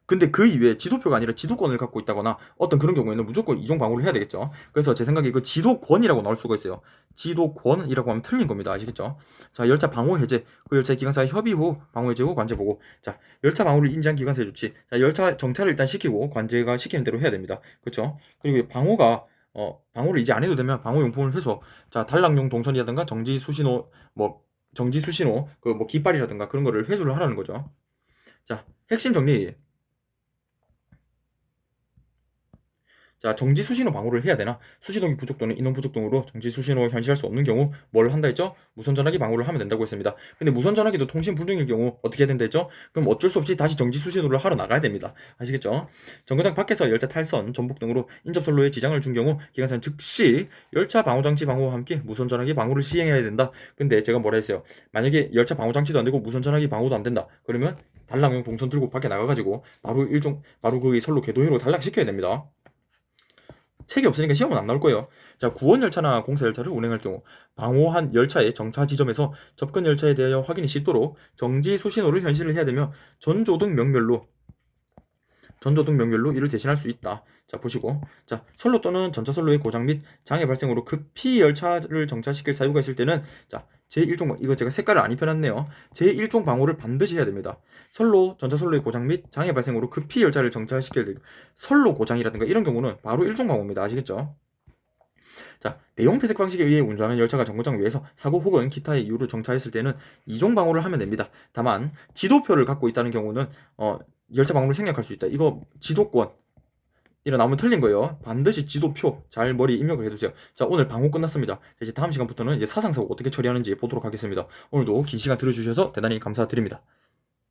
근데 그 이외에 지도표가 아니라 지도권을 갖고 있다거나 어떤 그런 경우에는 무조건 이종 방호를 해야 되겠죠. 그래서 제 생각에 그 지도권이라고 나올 수가 있어요. 지도권이라고 하면 틀린 겁니다. 아시겠죠? 자, 열차 방호 해제. 그 열차의 기관사와 협의 후 방호 해제 후 관제 보고. 자, 열차 방호를 인지한 기관사의 조치. 자, 열차 정차를 일단 시키고 관제가 시키는 대로 해야 됩니다. 그렇죠? 그리고 방호를 이제 안 해도 되면 방호 용품을 회수. 자, 단락용 동선이라든가 정지 수신호 그 뭐 깃발이라든가 그런 거를 회수를 하라는 거죠. 자, 핵심 정리. 자, 정지 수신호 방호를 해야 되나? 수신호기 부족 또는 인원 부족 등으로 정지 수신호 현실할 수 없는 경우 뭘 한다 했죠? 무선 전화기 방호를 하면 된다고 했습니다. 근데 무선 전화기도 통신 불능일 경우 어떻게 해야 된다 했죠? 그럼 어쩔 수 없이 다시 정지 수신호를 하러 나가야 됩니다. 아시겠죠? 정거장 밖에서 열차 탈선, 전복 등으로 인접선로에 지장을 준 경우 기관사는 즉시 열차 방호 장치 방호와 함께 무선 전화기 방호를 시행해야 된다. 근데 제가 뭐라 했어요? 만약에 열차 방호 장치도 안 되고 무선 전화기 방호도 안 된다. 그러면 단락용 동선 들고 밖에 나가가지고 바로 그 선로 궤도회로 단락시켜야 됩니다. 책이 없으니까 시험은 안 나올 거예요. 자, 구원열차나 공사열차를 운행할 경우 방호한 열차의 정차 지점에서 접근 열차에 대하여 확인이 쉽도록 정지 수신호를 현실을 해야 되며 전조등 명별로 이를 대신할 수 있다. 자, 보시고. 자, 선로 또는 전차선로의 고장 및 장애 발생으로 급히 열차를 정차시킬 사유가 있을 때는 자, 제1종 이거 제가 색깔을 안 입혀놨네요. 제1종 방호를 반드시 해야 됩니다. 전차선로의 고장 및 장애 발생으로 급히 열차를 정차시켜야 되고 선로 고장이라든가 이런 경우는 바로 1종 방호입니다. 아시겠죠? 자, 대용 폐색 방식에 의해 운전하는 열차가 정거장 외에서 사고 혹은 기타의 이유로 정차했을 때는 2종 방호를 하면 됩니다. 다만 지도표를 갖고 있다는 경우는 열차 방호를 생략할 수 있다. 이거 지도권 나오면 틀린 거예요. 반드시 지도표 잘 머리에 입력을 해두세요. 자, 오늘 방호 끝났습니다. 이제 다음 시간부터는 이제 사상사고 어떻게 처리하는지 보도록 하겠습니다. 오늘도 긴 시간 들어주셔서 대단히 감사드립니다.